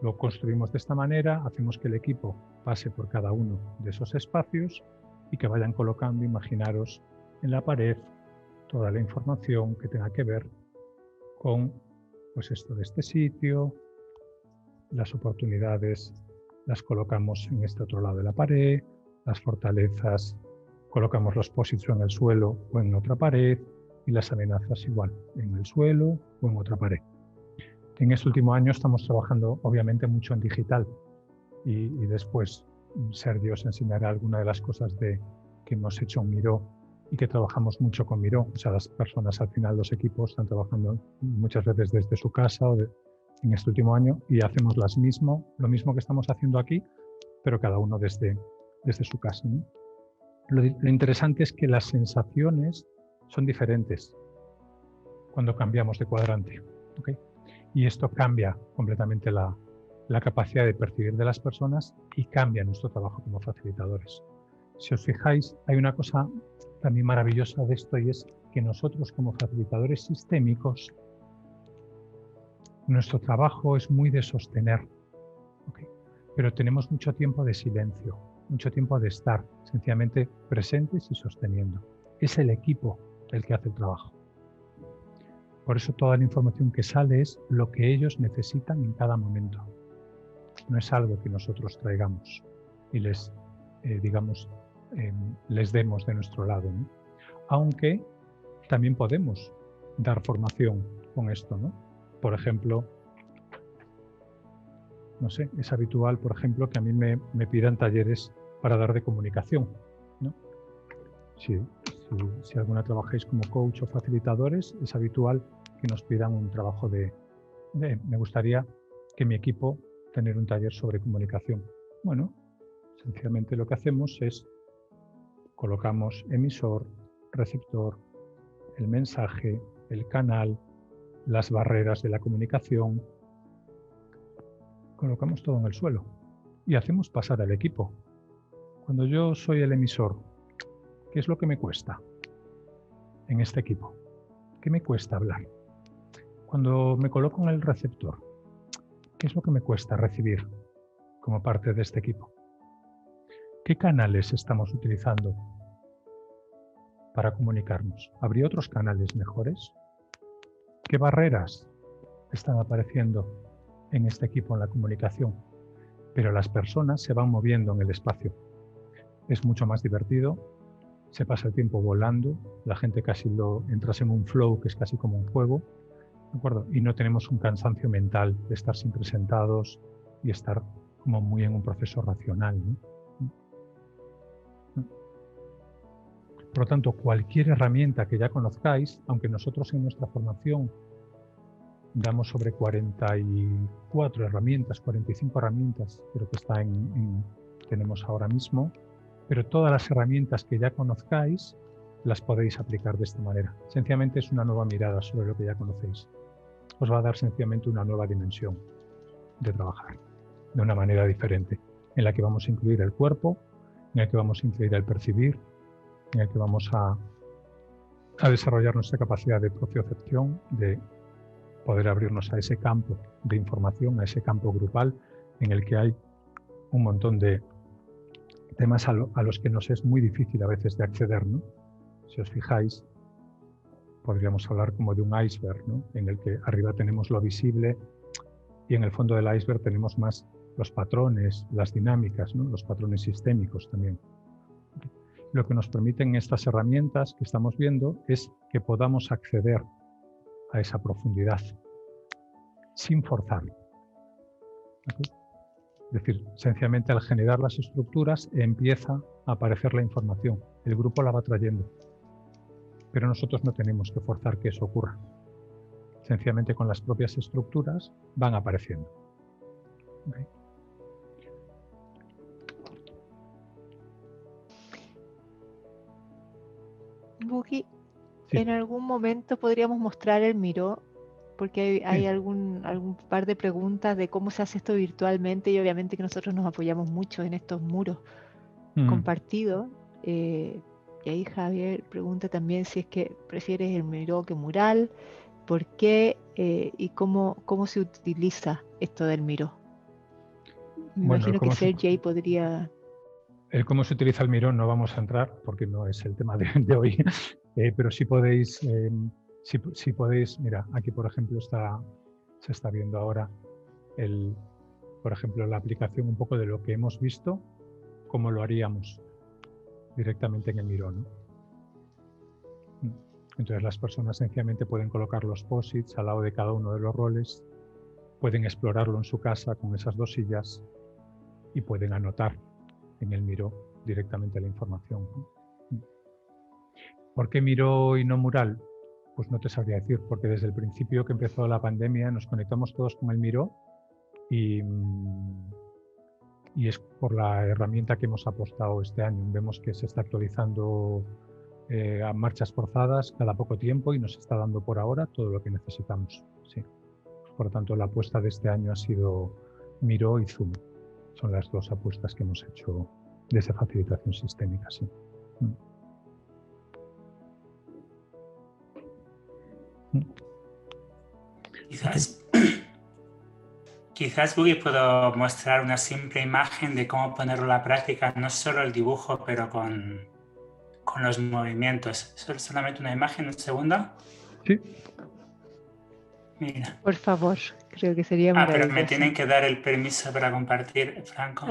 A: lo construimos de esta manera, hacemos que el equipo pase por cada uno de esos espacios y que vayan colocando, imaginaros, en la pared toda la información que tenga que ver con pues esto de este sitio, las oportunidades las colocamos en este otro lado de la pared, las fortalezas colocamos los post-its en el suelo o en otra pared y las amenazas igual, en el suelo o en otra pared. En este último año estamos trabajando obviamente mucho en digital y después Sergio os enseñará alguna de las cosas que hemos hecho en Miro y que trabajamos mucho con Miro. O sea, las personas al final, los equipos están trabajando muchas veces desde su casa o en este último año y hacemos lo mismo que estamos haciendo aquí, pero cada uno desde su casa, ¿no? Lo interesante es que las sensaciones son diferentes cuando cambiamos de cuadrante, ¿okay? Y esto cambia completamente la capacidad de percibir de las personas y cambia nuestro trabajo como facilitadores. Si os fijáis, hay una cosa también maravillosa de esto y es que nosotros como facilitadores sistémicos, nuestro trabajo es muy de sostener, ¿okay? Pero tenemos mucho tiempo de silencio, mucho tiempo de estar sencillamente presentes y sosteniendo. Es el equipo el que hace el trabajo. Por eso toda la información que sale es lo que ellos necesitan en cada momento. No es algo que nosotros traigamos y les, les demos de nuestro lado, ¿no? Aunque también podemos dar formación con esto, ¿no? Por ejemplo, no sé, es habitual, por ejemplo, que a mí me pidan talleres para dar de comunicación, ¿no? Si alguna trabajáis como coach o facilitadores, es habitual que nos pidan un trabajo me gustaría que mi equipo tener un taller sobre comunicación. Bueno, sencillamente lo que hacemos es colocamos emisor, receptor, el mensaje, el canal, las barreras de la comunicación. Colocamos todo en el suelo y hacemos pasar al equipo. Cuando yo soy el emisor, ¿qué es lo que me cuesta en este equipo? ¿Qué me cuesta hablar? Cuando me coloco en el receptor, ¿qué es lo que me cuesta recibir como parte de este equipo? ¿Qué canales estamos utilizando para comunicarnos? ¿Habría otros canales mejores? ¿Qué barreras están apareciendo en este equipo en la comunicación? Pero las personas se van moviendo en el espacio. Es mucho más divertido, se pasa el tiempo volando, la gente casi entras en un flow que es casi como un juego, ¿de acuerdo? Y no tenemos un cansancio mental de estar siempre sentados y estar como muy en un proceso racional, ¿no? Por lo tanto, cualquier herramienta que ya conozcáis, aunque nosotros en nuestra formación damos sobre 44 herramientas, 45 herramientas, creo que tenemos ahora mismo, pero todas las herramientas que ya conozcáis las podéis aplicar de esta manera. Sencillamente es una nueva mirada sobre lo que ya conocéis. Os va a dar sencillamente una nueva dimensión de trabajar, de una manera diferente, en la que vamos a incluir el cuerpo, en la que vamos a incluir el percibir, en el que vamos a desarrollar nuestra capacidad de propiocepción, de poder abrirnos a ese campo de información, a ese campo grupal, en el que hay un montón de temas a los que nos es muy difícil a veces de acceder, ¿no? Si os fijáis, podríamos hablar como de un iceberg, ¿no? En el que arriba tenemos lo visible y en el fondo del iceberg tenemos más los patrones, las dinámicas, ¿no? Los patrones sistémicos también. Lo que nos permiten estas herramientas que estamos viendo es que podamos acceder a esa profundidad sin forzar. ¿Okay? Es decir, sencillamente al generar las estructuras empieza a aparecer la información. El grupo la va trayendo. Pero nosotros no tenemos que forzar que eso ocurra. Sencillamente con las propias estructuras van apareciendo. ¿Okay?
B: Buki,
A: sí.
B: En algún momento podríamos mostrar el Miro, porque hay
A: Sí.
B: algún par de preguntas de cómo se hace esto virtualmente y obviamente que nosotros nos apoyamos mucho en estos muros compartidos. Y ahí Javier pregunta también si es que prefieres el Miro que mural, por qué y cómo se utiliza esto del Miro. Me imagino que Sergey podría...
A: El cómo se utiliza el Miro no vamos a entrar porque no es el tema de hoy, pero sí podéis, si podéis, mira, aquí por ejemplo se está viendo ahora por ejemplo, la aplicación un poco de lo que hemos visto, cómo lo haríamos directamente en el Miro, ¿no? Entonces las personas sencillamente pueden colocar los posits al lado de cada uno de los roles, pueden explorarlo en su casa con esas dos sillas y pueden anotar en el Miro directamente la información. ¿Por qué Miro y no mural? Pues no te sabría decir, porque desde el principio que empezó la pandemia nos conectamos todos con el Miro y es por la herramienta que hemos apostado este año. Vemos que se está actualizando a marchas forzadas cada poco tiempo y nos está dando por ahora todo lo que necesitamos. Sí. Por lo tanto, la apuesta de este año ha sido Miro y Zoom. Son las dos apuestas que hemos hecho desde facilitación sistémica, sí.
D: Quizás Boogie puedo mostrar una simple imagen de cómo ponerlo a la práctica, no solo el dibujo, pero con los movimientos. Solamente una imagen, un segundo.
A: Sí.
D: Mira.
B: Por favor, creo que sería maravilloso.
D: Pero me tienen que dar el permiso para compartir, Franco.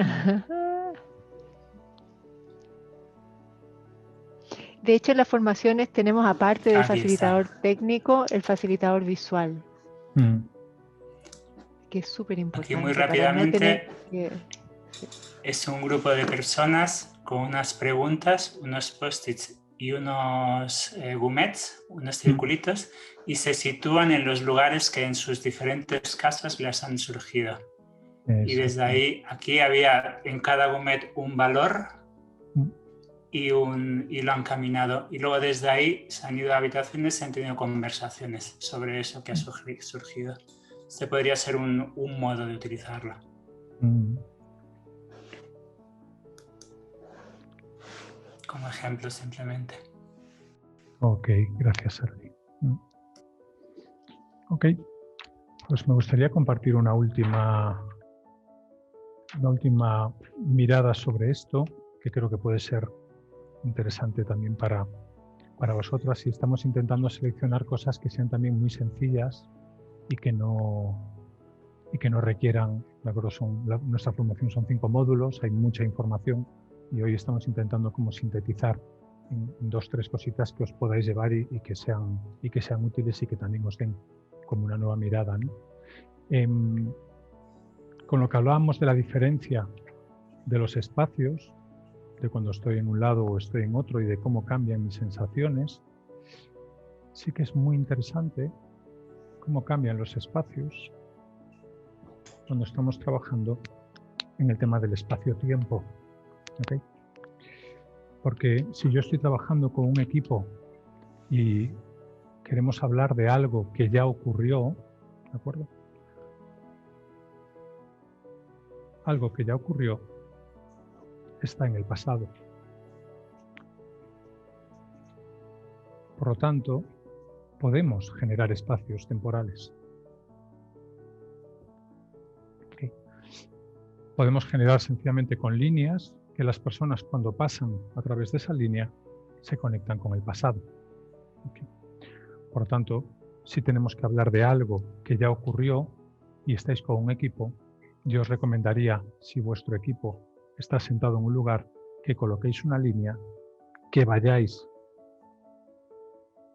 B: De hecho, en las formaciones tenemos, aparte del facilitador técnico, el facilitador visual. Que es súper importante.
D: Aquí muy rápidamente,
B: sí.
D: Es un grupo de personas con unas preguntas, unos post-its y unos gumets, unos circulitos, y se sitúan en los lugares que en sus diferentes casas les han surgido. Y desde ahí, aquí había en cada gumet un valor y lo han caminado. Y luego desde ahí se han ido a habitaciones y han tenido conversaciones sobre eso que ha surgido. Este podría ser un modo de utilizarlo. Como ejemplo, simplemente.
A: Ok, gracias, Sergi. Ok, pues me gustaría compartir una última mirada sobre esto, que creo que puede ser interesante también para vosotras, y estamos intentando seleccionar cosas que sean también muy sencillas y que no requieran, de acuerdo, nuestra formación son 5 módulos, hay mucha información y hoy estamos intentando como sintetizar en 2 o 3 cositas que os podáis llevar y que sean útiles y que también os den como una nueva mirada, ¿no? Con lo que hablábamos de la diferencia de los espacios, de cuando estoy en un lado o estoy en otro y de cómo cambian mis sensaciones, sí que es muy interesante cómo cambian los espacios cuando estamos trabajando en el tema del espacio-tiempo. ¿Okay? Porque si yo estoy trabajando con un equipo y queremos hablar de algo que ya ocurrió, ¿de acuerdo? Algo que ya ocurrió está en el pasado. Por lo tanto, podemos generar espacios temporales. ¿Okay? Podemos generar sencillamente con líneas que las personas cuando pasan a través de esa línea se conectan con el pasado. ¿Okay? Por lo tanto, si tenemos que hablar de algo que ya ocurrió y estáis con un equipo, yo os recomendaría, si vuestro equipo está sentado en un lugar, que coloquéis una línea, que vayáis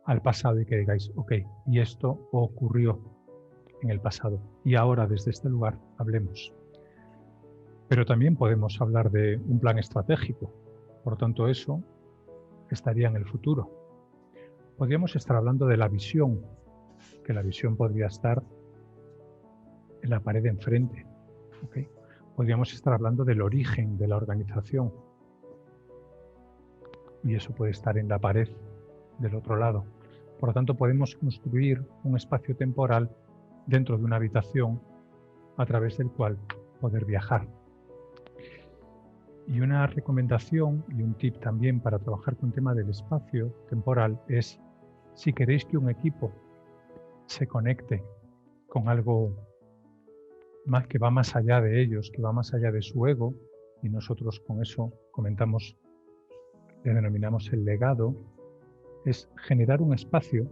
A: al pasado y que digáis, ok, y esto ocurrió en el pasado y ahora desde este lugar hablemos. Pero también podemos hablar de un plan estratégico, por lo tanto eso estaría en el futuro. Podríamos estar hablando de la visión, que la visión podría estar en la pared de enfrente. ¿Okay? Podríamos estar hablando del origen de la organización y eso puede estar en la pared del otro lado. Por lo tanto, podemos construir un espacio temporal dentro de una habitación a través del cual poder viajar. Y una recomendación y un tip también para trabajar con el tema del espacio temporal es, si queréis que un equipo se conecte con algo más que va más allá de ellos, que va más allá de su ego, y nosotros con eso comentamos, le denominamos el legado, es generar un espacio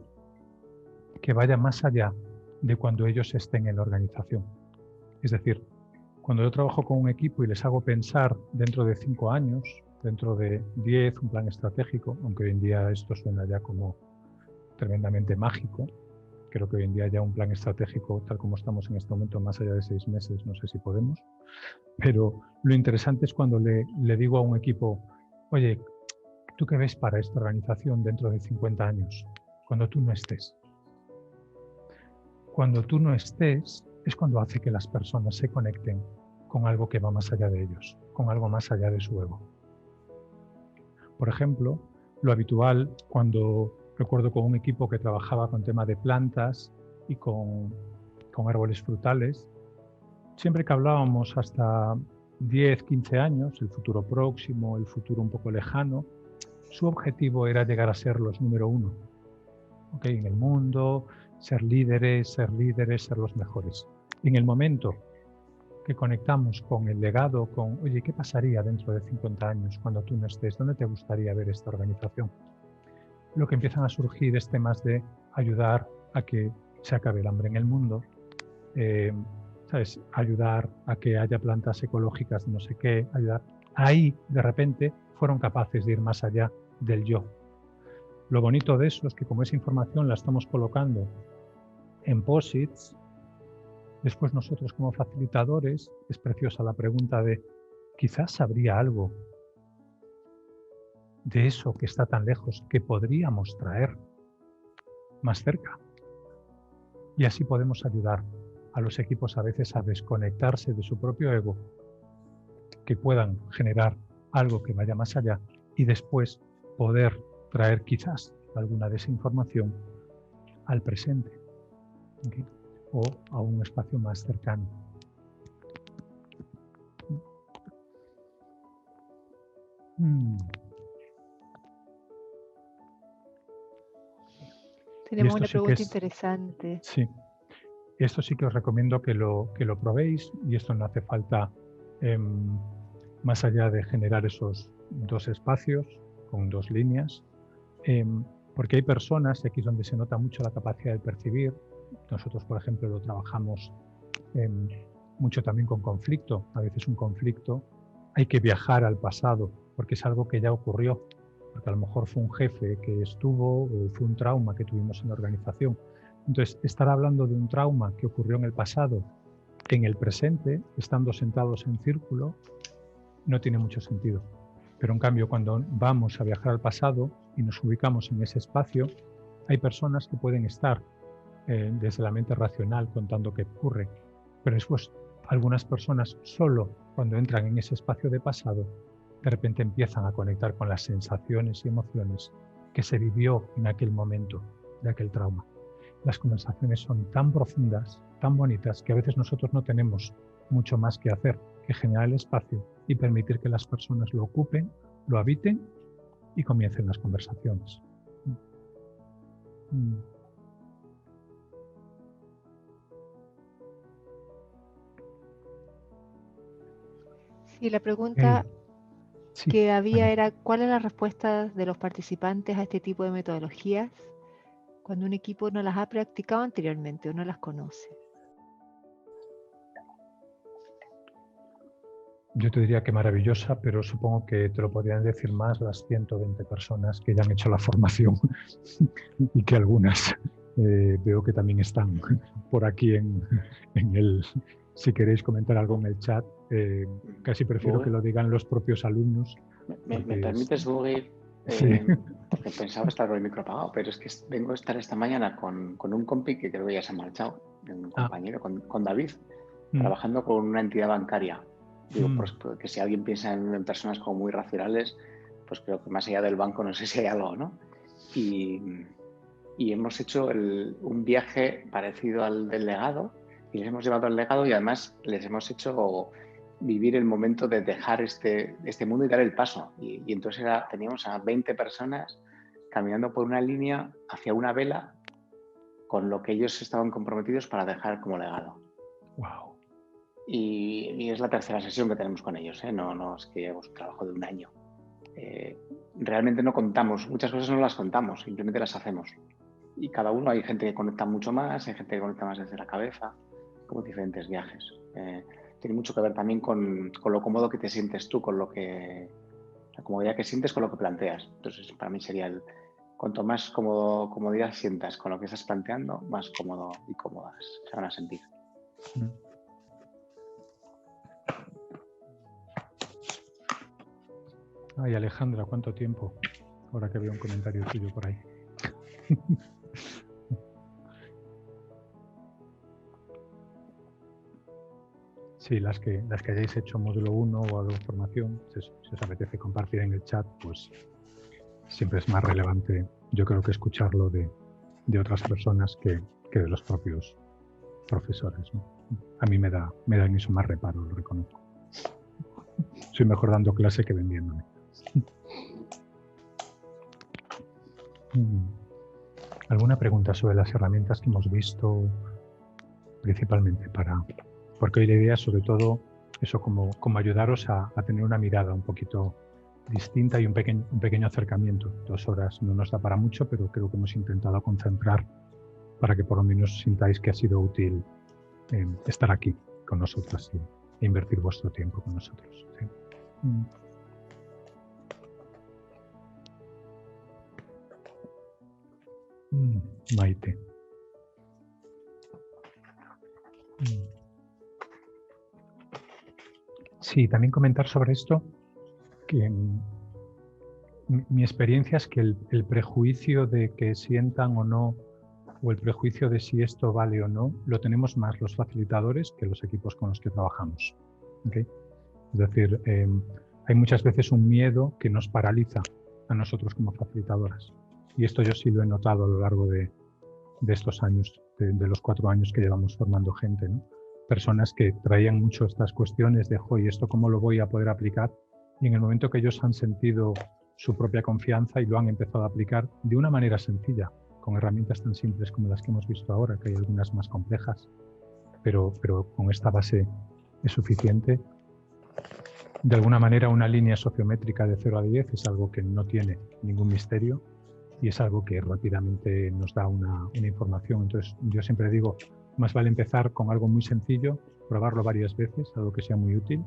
A: que vaya más allá de cuando ellos estén en la organización. Es decir, cuando yo trabajo con un equipo y les hago pensar dentro de 5 años, dentro de 10, un plan estratégico, aunque hoy en día esto suena ya como tremendamente mágico, creo que hoy en día ya un plan estratégico, tal como estamos en este momento, más allá de 6 meses, no sé si podemos, pero lo interesante es cuando le digo a un equipo, oye, ¿tú qué ves para esta organización dentro de 50 años? Cuando tú no estés. Cuando tú no estés es cuando hace que las personas se conecten con algo que va más allá de ellos, con algo más allá de su ego. Por ejemplo, lo habitual cuando recuerdo con un equipo que trabajaba con tema de plantas y con árboles frutales, siempre que hablábamos hasta 10, 15 años, el futuro próximo, el futuro un poco lejano, su objetivo era llegar a ser los número 1, ¿okay? En el mundo, ser líderes, ser los mejores. En el momento que conectamos con el legado, con, oye, ¿qué pasaría dentro de 50 años cuando tú no estés? ¿Dónde te gustaría ver esta organización? Lo que empiezan a surgir es temas de ayudar a que se acabe el hambre en el mundo, ¿sabes? Ayudar a que haya plantas ecológicas de no sé qué, ayudar. Ahí, de repente, fueron capaces de ir más allá del yo. Lo bonito de eso es que como esa información la estamos colocando en POSITs, después nosotros como facilitadores, es preciosa la pregunta de quizás habría algo de eso que está tan lejos que podríamos traer más cerca. Y así podemos ayudar a los equipos a veces a desconectarse de su propio ego, que puedan generar algo que vaya más allá y después poder traer quizás alguna de esa información al presente, ¿okay? O a un espacio más cercano.
B: Tenemos una pregunta interesante.
A: Sí, esto sí que os recomiendo que lo probéis, y esto no hace falta, más allá de generar esos 2 espacios con 2 líneas, porque hay personas, y aquí es donde se nota mucho la capacidad de percibir. Nosotros, por ejemplo, lo trabajamos mucho también con conflicto. A veces un conflicto hay que viajar al pasado porque es algo que ya ocurrió, porque a lo mejor fue un jefe que estuvo o fue un trauma que tuvimos en la organización. Entonces, estar hablando de un trauma que ocurrió en el pasado, en el presente, estando sentados en círculo, no tiene mucho sentido. Pero en cambio, cuando vamos a viajar al pasado y nos ubicamos en ese espacio, hay personas que pueden estar desde la mente racional contando qué ocurre, pero después algunas personas solo cuando entran en ese espacio de pasado, de repente empiezan a conectar con las sensaciones y emociones que se vivió en aquel momento de aquel trauma. Las conversaciones son tan profundas, tan bonitas, que a veces nosotros no tenemos mucho más que hacer que generar el espacio y permitir que las personas lo ocupen, lo habiten y comiencen las conversaciones.
B: Sí, la pregunta que había era, ¿cuál es la respuesta de los participantes a este tipo de metodologías cuando un equipo no las ha practicado anteriormente o no las conoce?
A: Yo te diría que maravillosa, pero supongo que te lo podrían decir más las 120 personas que ya han hecho la formación y que algunas veo que también están por aquí en el... Si queréis comentar algo en el chat, casi prefiero que lo digan los propios alumnos.
C: ¿Me permites, Bugui?
A: Sí.
C: Porque pensaba estar con el micro apagado, pero es que vengo a estar esta mañana con un compi que creo que ya se ha marchado, un compañero, con David, trabajando con una entidad bancaria. Digo, pues, que si alguien piensa en personas como muy racionales, pues creo que más allá del banco no sé si hay algo, ¿no? Y hemos hecho un viaje parecido al del legado, y les hemos llevado al legado y además les hemos hecho vivir el momento de dejar este mundo y dar el paso. Y entonces teníamos a 20 personas caminando por una línea hacia una vela con lo que ellos estaban comprometidos para dejar como legado.
A: Wow.
C: Y es la tercera sesión que tenemos con ellos, ¿eh? No es que llevamos un trabajo de un año. Realmente no contamos, muchas cosas no las contamos, simplemente las hacemos. Y cada uno, hay gente que conecta mucho más, hay gente que conecta más desde la cabeza, como diferentes viajes. Tiene mucho que ver también con lo cómodo que te sientes tú, con la comodidad que sientes con lo que planteas. Entonces, para mí sería cuanto más comodidad sientas con lo que estás planteando, más cómodo y cómodas se van a sentir.
A: Ay, Alejandra, ¿cuánto tiempo? Ahora que veo un comentario tuyo por ahí. Sí, las que hayáis hecho módulo 1 o algo de formación, si os apetece compartir en el chat, pues siempre es más relevante, yo creo, que escucharlo de otras personas que de los propios profesores, ¿no? A mí me da en eso más reparo, lo reconozco. Soy mejor dando clase que vendiéndome. ¿Alguna pregunta sobre las herramientas que hemos visto principalmente porque hoy la idea es sobre todo eso, como ayudaros a tener una mirada un poquito distinta y un pequeño acercamiento. 2 horas no nos da para mucho, pero creo que hemos intentado concentrar para que por lo menos sintáis que ha sido útil estar aquí con nosotros e invertir vuestro tiempo con nosotros. ¿Sí? Maite. Sí, también comentar sobre esto que mi experiencia es que el prejuicio de que sientan o no, o el prejuicio de si esto vale o no, lo tenemos más los facilitadores que los equipos con los que trabajamos. ¿Okay? Es decir, hay muchas veces un miedo que nos paraliza a nosotros como facilitadoras. Y esto yo sí lo he notado a lo largo de estos años, de los 4 años que llevamos formando gente, ¿no? Personas que traían mucho estas cuestiones de, ¿y esto cómo lo voy a poder aplicar? Y en el momento que ellos han sentido su propia confianza y lo han empezado a aplicar de una manera sencilla, con herramientas tan simples como las que hemos visto ahora, que hay algunas más complejas, pero con esta base es suficiente. De alguna manera, una línea sociométrica de 0 a 10 es algo que no tiene ningún misterio y es algo que rápidamente nos da una información. Entonces, yo siempre digo, más vale empezar con algo muy sencillo, probarlo varias veces, algo que sea muy útil,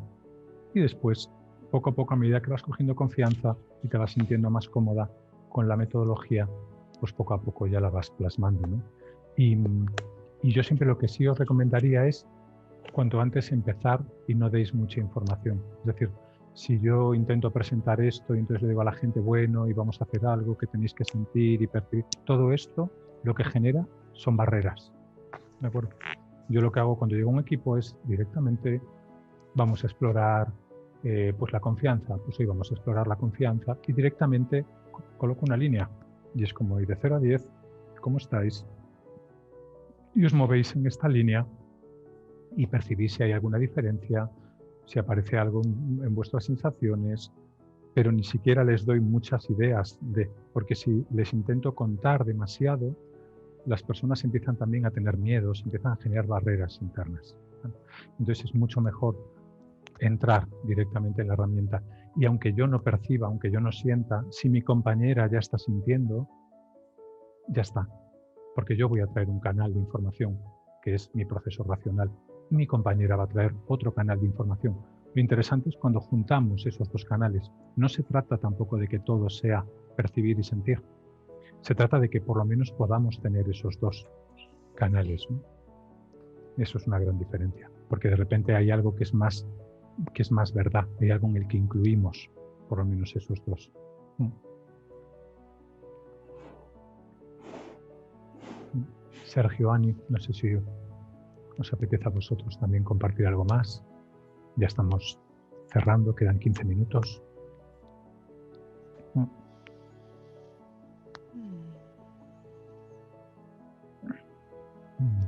A: y después, poco a poco, a medida que vas cogiendo confianza y te vas sintiendo más cómoda con la metodología, pues poco a poco ya la vas plasmando, ¿no? Y yo siempre lo que sí os recomendaría es, cuanto antes empezar y no deis mucha información. Es decir, si yo intento presentar esto y entonces le digo a la gente, bueno, y vamos a hacer algo que tenéis que sentir y percibir, todo esto lo que genera son barreras. ¿De acuerdo? Yo lo que hago cuando llego a un equipo es directamente vamos a explorar pues la confianza, pues sí, vamos a explorar la confianza y directamente coloco una línea y es como ir de 0 a 10, ¿cómo estáis? Y os movéis en esta línea y percibís si hay alguna diferencia, si aparece algo en vuestras sensaciones, pero ni siquiera les doy muchas ideas porque si les intento contar demasiado, las personas empiezan también a tener miedos, empiezan a generar barreras internas. Entonces es mucho mejor entrar directamente en la herramienta. Y aunque yo no perciba, aunque yo no sienta, si mi compañera ya está sintiendo, ya está. Porque yo voy a traer un canal de información, que es mi proceso racional. Mi compañera va a traer otro canal de información. Lo interesante es cuando juntamos esos 2 canales. No se trata tampoco de que todo sea percibir y sentir. Se trata de que por lo menos podamos tener esos 2 canales, ¿no? Eso es una gran diferencia, porque de repente hay algo que es más verdad, hay algo en el que incluimos por lo menos esos 2. Sergio, Ani, no sé si os apetece a vosotros también compartir algo más. Ya estamos cerrando, quedan 15 minutos.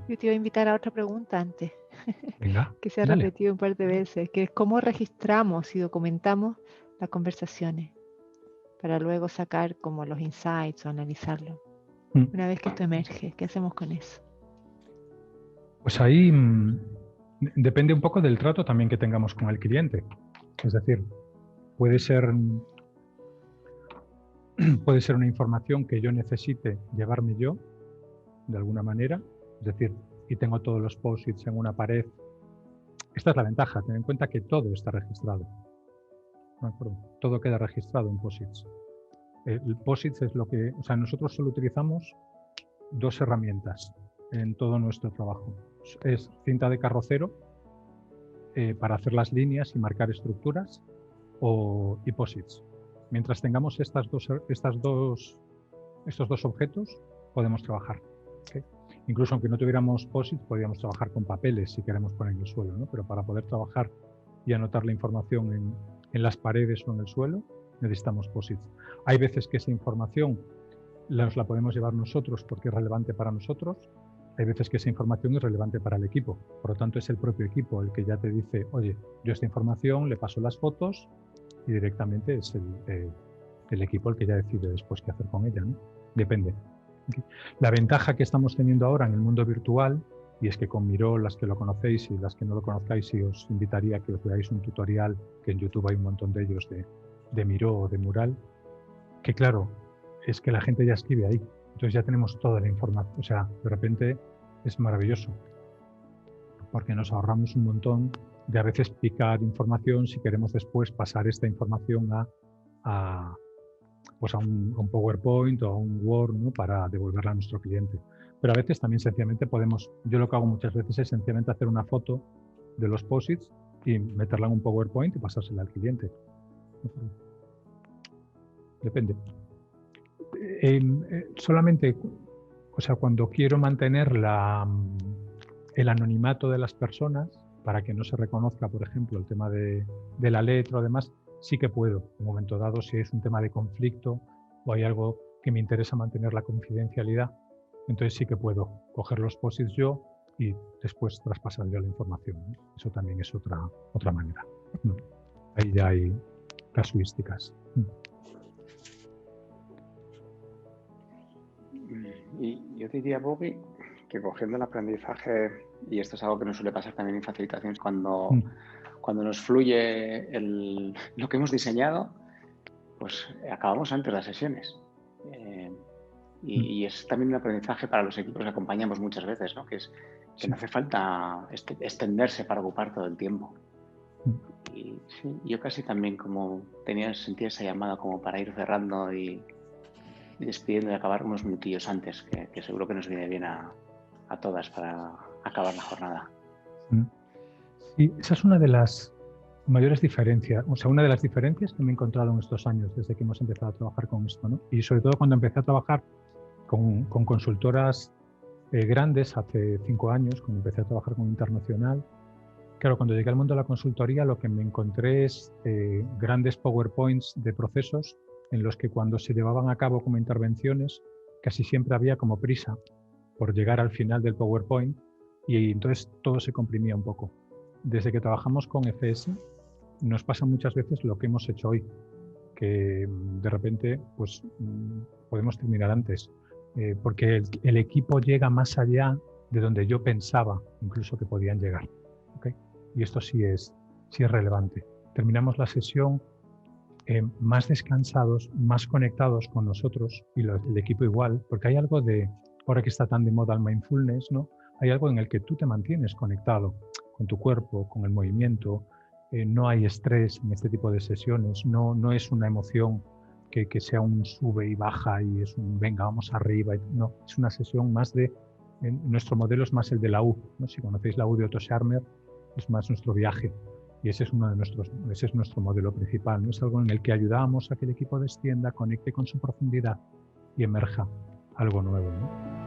B: Yo te iba a invitar a otra pregunta antes.
A: Venga,
B: que se ha
A: dale.
B: repetido un par de veces, que es cómo registramos y documentamos las conversaciones para luego sacar como los insights o analizarlo. Una vez que esto emerge, ¿qué hacemos con eso?
A: Pues ahí depende un poco del trato también que tengamos con el cliente. Es decir, puede ser una información que yo necesite llevarme yo, de alguna manera. Es decir, y tengo todos los post-its en una pared. Esta es la ventaja, ten en cuenta que todo está registrado. ¿De acuerdo? Todo queda registrado en post-its. El post-its es lo que... O sea, nosotros solo utilizamos 2 herramientas en todo nuestro trabajo. Es cinta de carrocero para hacer las líneas y marcar estructuras y post-its. Mientras tengamos estos 2 objetos, podemos trabajar. ¿Okay? Incluso aunque no tuviéramos post-its, podríamos trabajar con papeles si queremos poner en el suelo, ¿no? Pero para poder trabajar y anotar la información en las paredes o en el suelo, necesitamos post-its. Hay veces que esa información la podemos llevar nosotros porque es relevante para nosotros hay veces que esa información es relevante para el equipo. Por lo tanto, es el propio equipo el que ya te dice, oye, yo esta información le paso las fotos y directamente es el equipo el que ya decide después qué hacer con ella, ¿no? Depende. La ventaja que estamos teniendo ahora en el mundo virtual, y es que con Miro, las que lo conocéis y las que no lo conozcáis, sí os invitaría a que os veáis un tutorial, que en YouTube hay un montón de ellos de Miro o de Mural, que claro, es que la gente ya escribe ahí. Entonces ya tenemos toda la información. O sea, de repente es maravilloso, porque nos ahorramos un montón de a veces picar información si queremos después pasar esta información a un PowerPoint o a un Word, ¿no? Para devolverla a nuestro cliente. Pero a veces también sencillamente podemos, yo lo que hago muchas veces es sencillamente hacer una foto de los POSITs y meterla en un PowerPoint y pasársela al cliente. Depende. Solamente, o sea, cuando quiero mantener el anonimato de las personas para que no se reconozca, por ejemplo, el tema de la letra o demás, sí que puedo, en un momento dado, si es un tema de conflicto o hay algo que me interesa mantener la confidencialidad, entonces sí que puedo coger los POSITs yo y después traspasar yo la información, ¿no? Eso también es otra manera. Ahí ya hay casuísticas.
C: Y yo diría, Bobby, que cogiendo el aprendizaje, y esto es algo que nos suele pasar también en facilitaciones, cuando nos fluye lo que hemos diseñado, pues acabamos antes las sesiones. Y es también un aprendizaje para los equipos que acompañamos muchas veces, ¿no? Que no hace falta extenderse para ocupar todo el tiempo. Y sí, yo casi también sentía esa llamada como para ir cerrando y despidiendo y acabar unos minutillos antes, que seguro que nos viene bien a todas para acabar la jornada.
A: Sí, esa es una de las mayores diferencias, o sea, una de las diferencias que me he encontrado en estos años desde que hemos empezado a trabajar con esto, ¿no? Y sobre todo cuando empecé a trabajar con consultoras grandes hace 5 años, cuando empecé a trabajar con Internacional. Claro, cuando llegué al mundo de la consultoría lo que me encontré es grandes PowerPoints de procesos en los que cuando se llevaban a cabo como intervenciones casi siempre había como prisa por llegar al final del PowerPoint y entonces todo se comprimía un poco. Desde que trabajamos con FS nos pasa muchas veces lo que hemos hecho hoy, que de repente pues podemos terminar antes, porque el equipo llega más allá de donde yo pensaba incluso que podían llegar. ¿Okay? Y esto sí es relevante. Terminamos la sesión más descansados, más conectados con nosotros y el equipo igual, porque hay algo ahora que está tan de moda el mindfulness, ¿no? Hay algo en el que tú te mantienes conectado con tu cuerpo, con el movimiento, no hay estrés en este tipo de sesiones, no es una emoción que sea un sube y baja y es un venga, vamos arriba, no, es una sesión más nuestro modelo es más el de la U, ¿no? Si conocéis la U de Otto Scharmer, es más nuestro viaje. Y ese es nuestro modelo principal, ¿no? Es algo en el que ayudamos a que el equipo descienda, conecte con su profundidad y emerja algo nuevo, ¿no?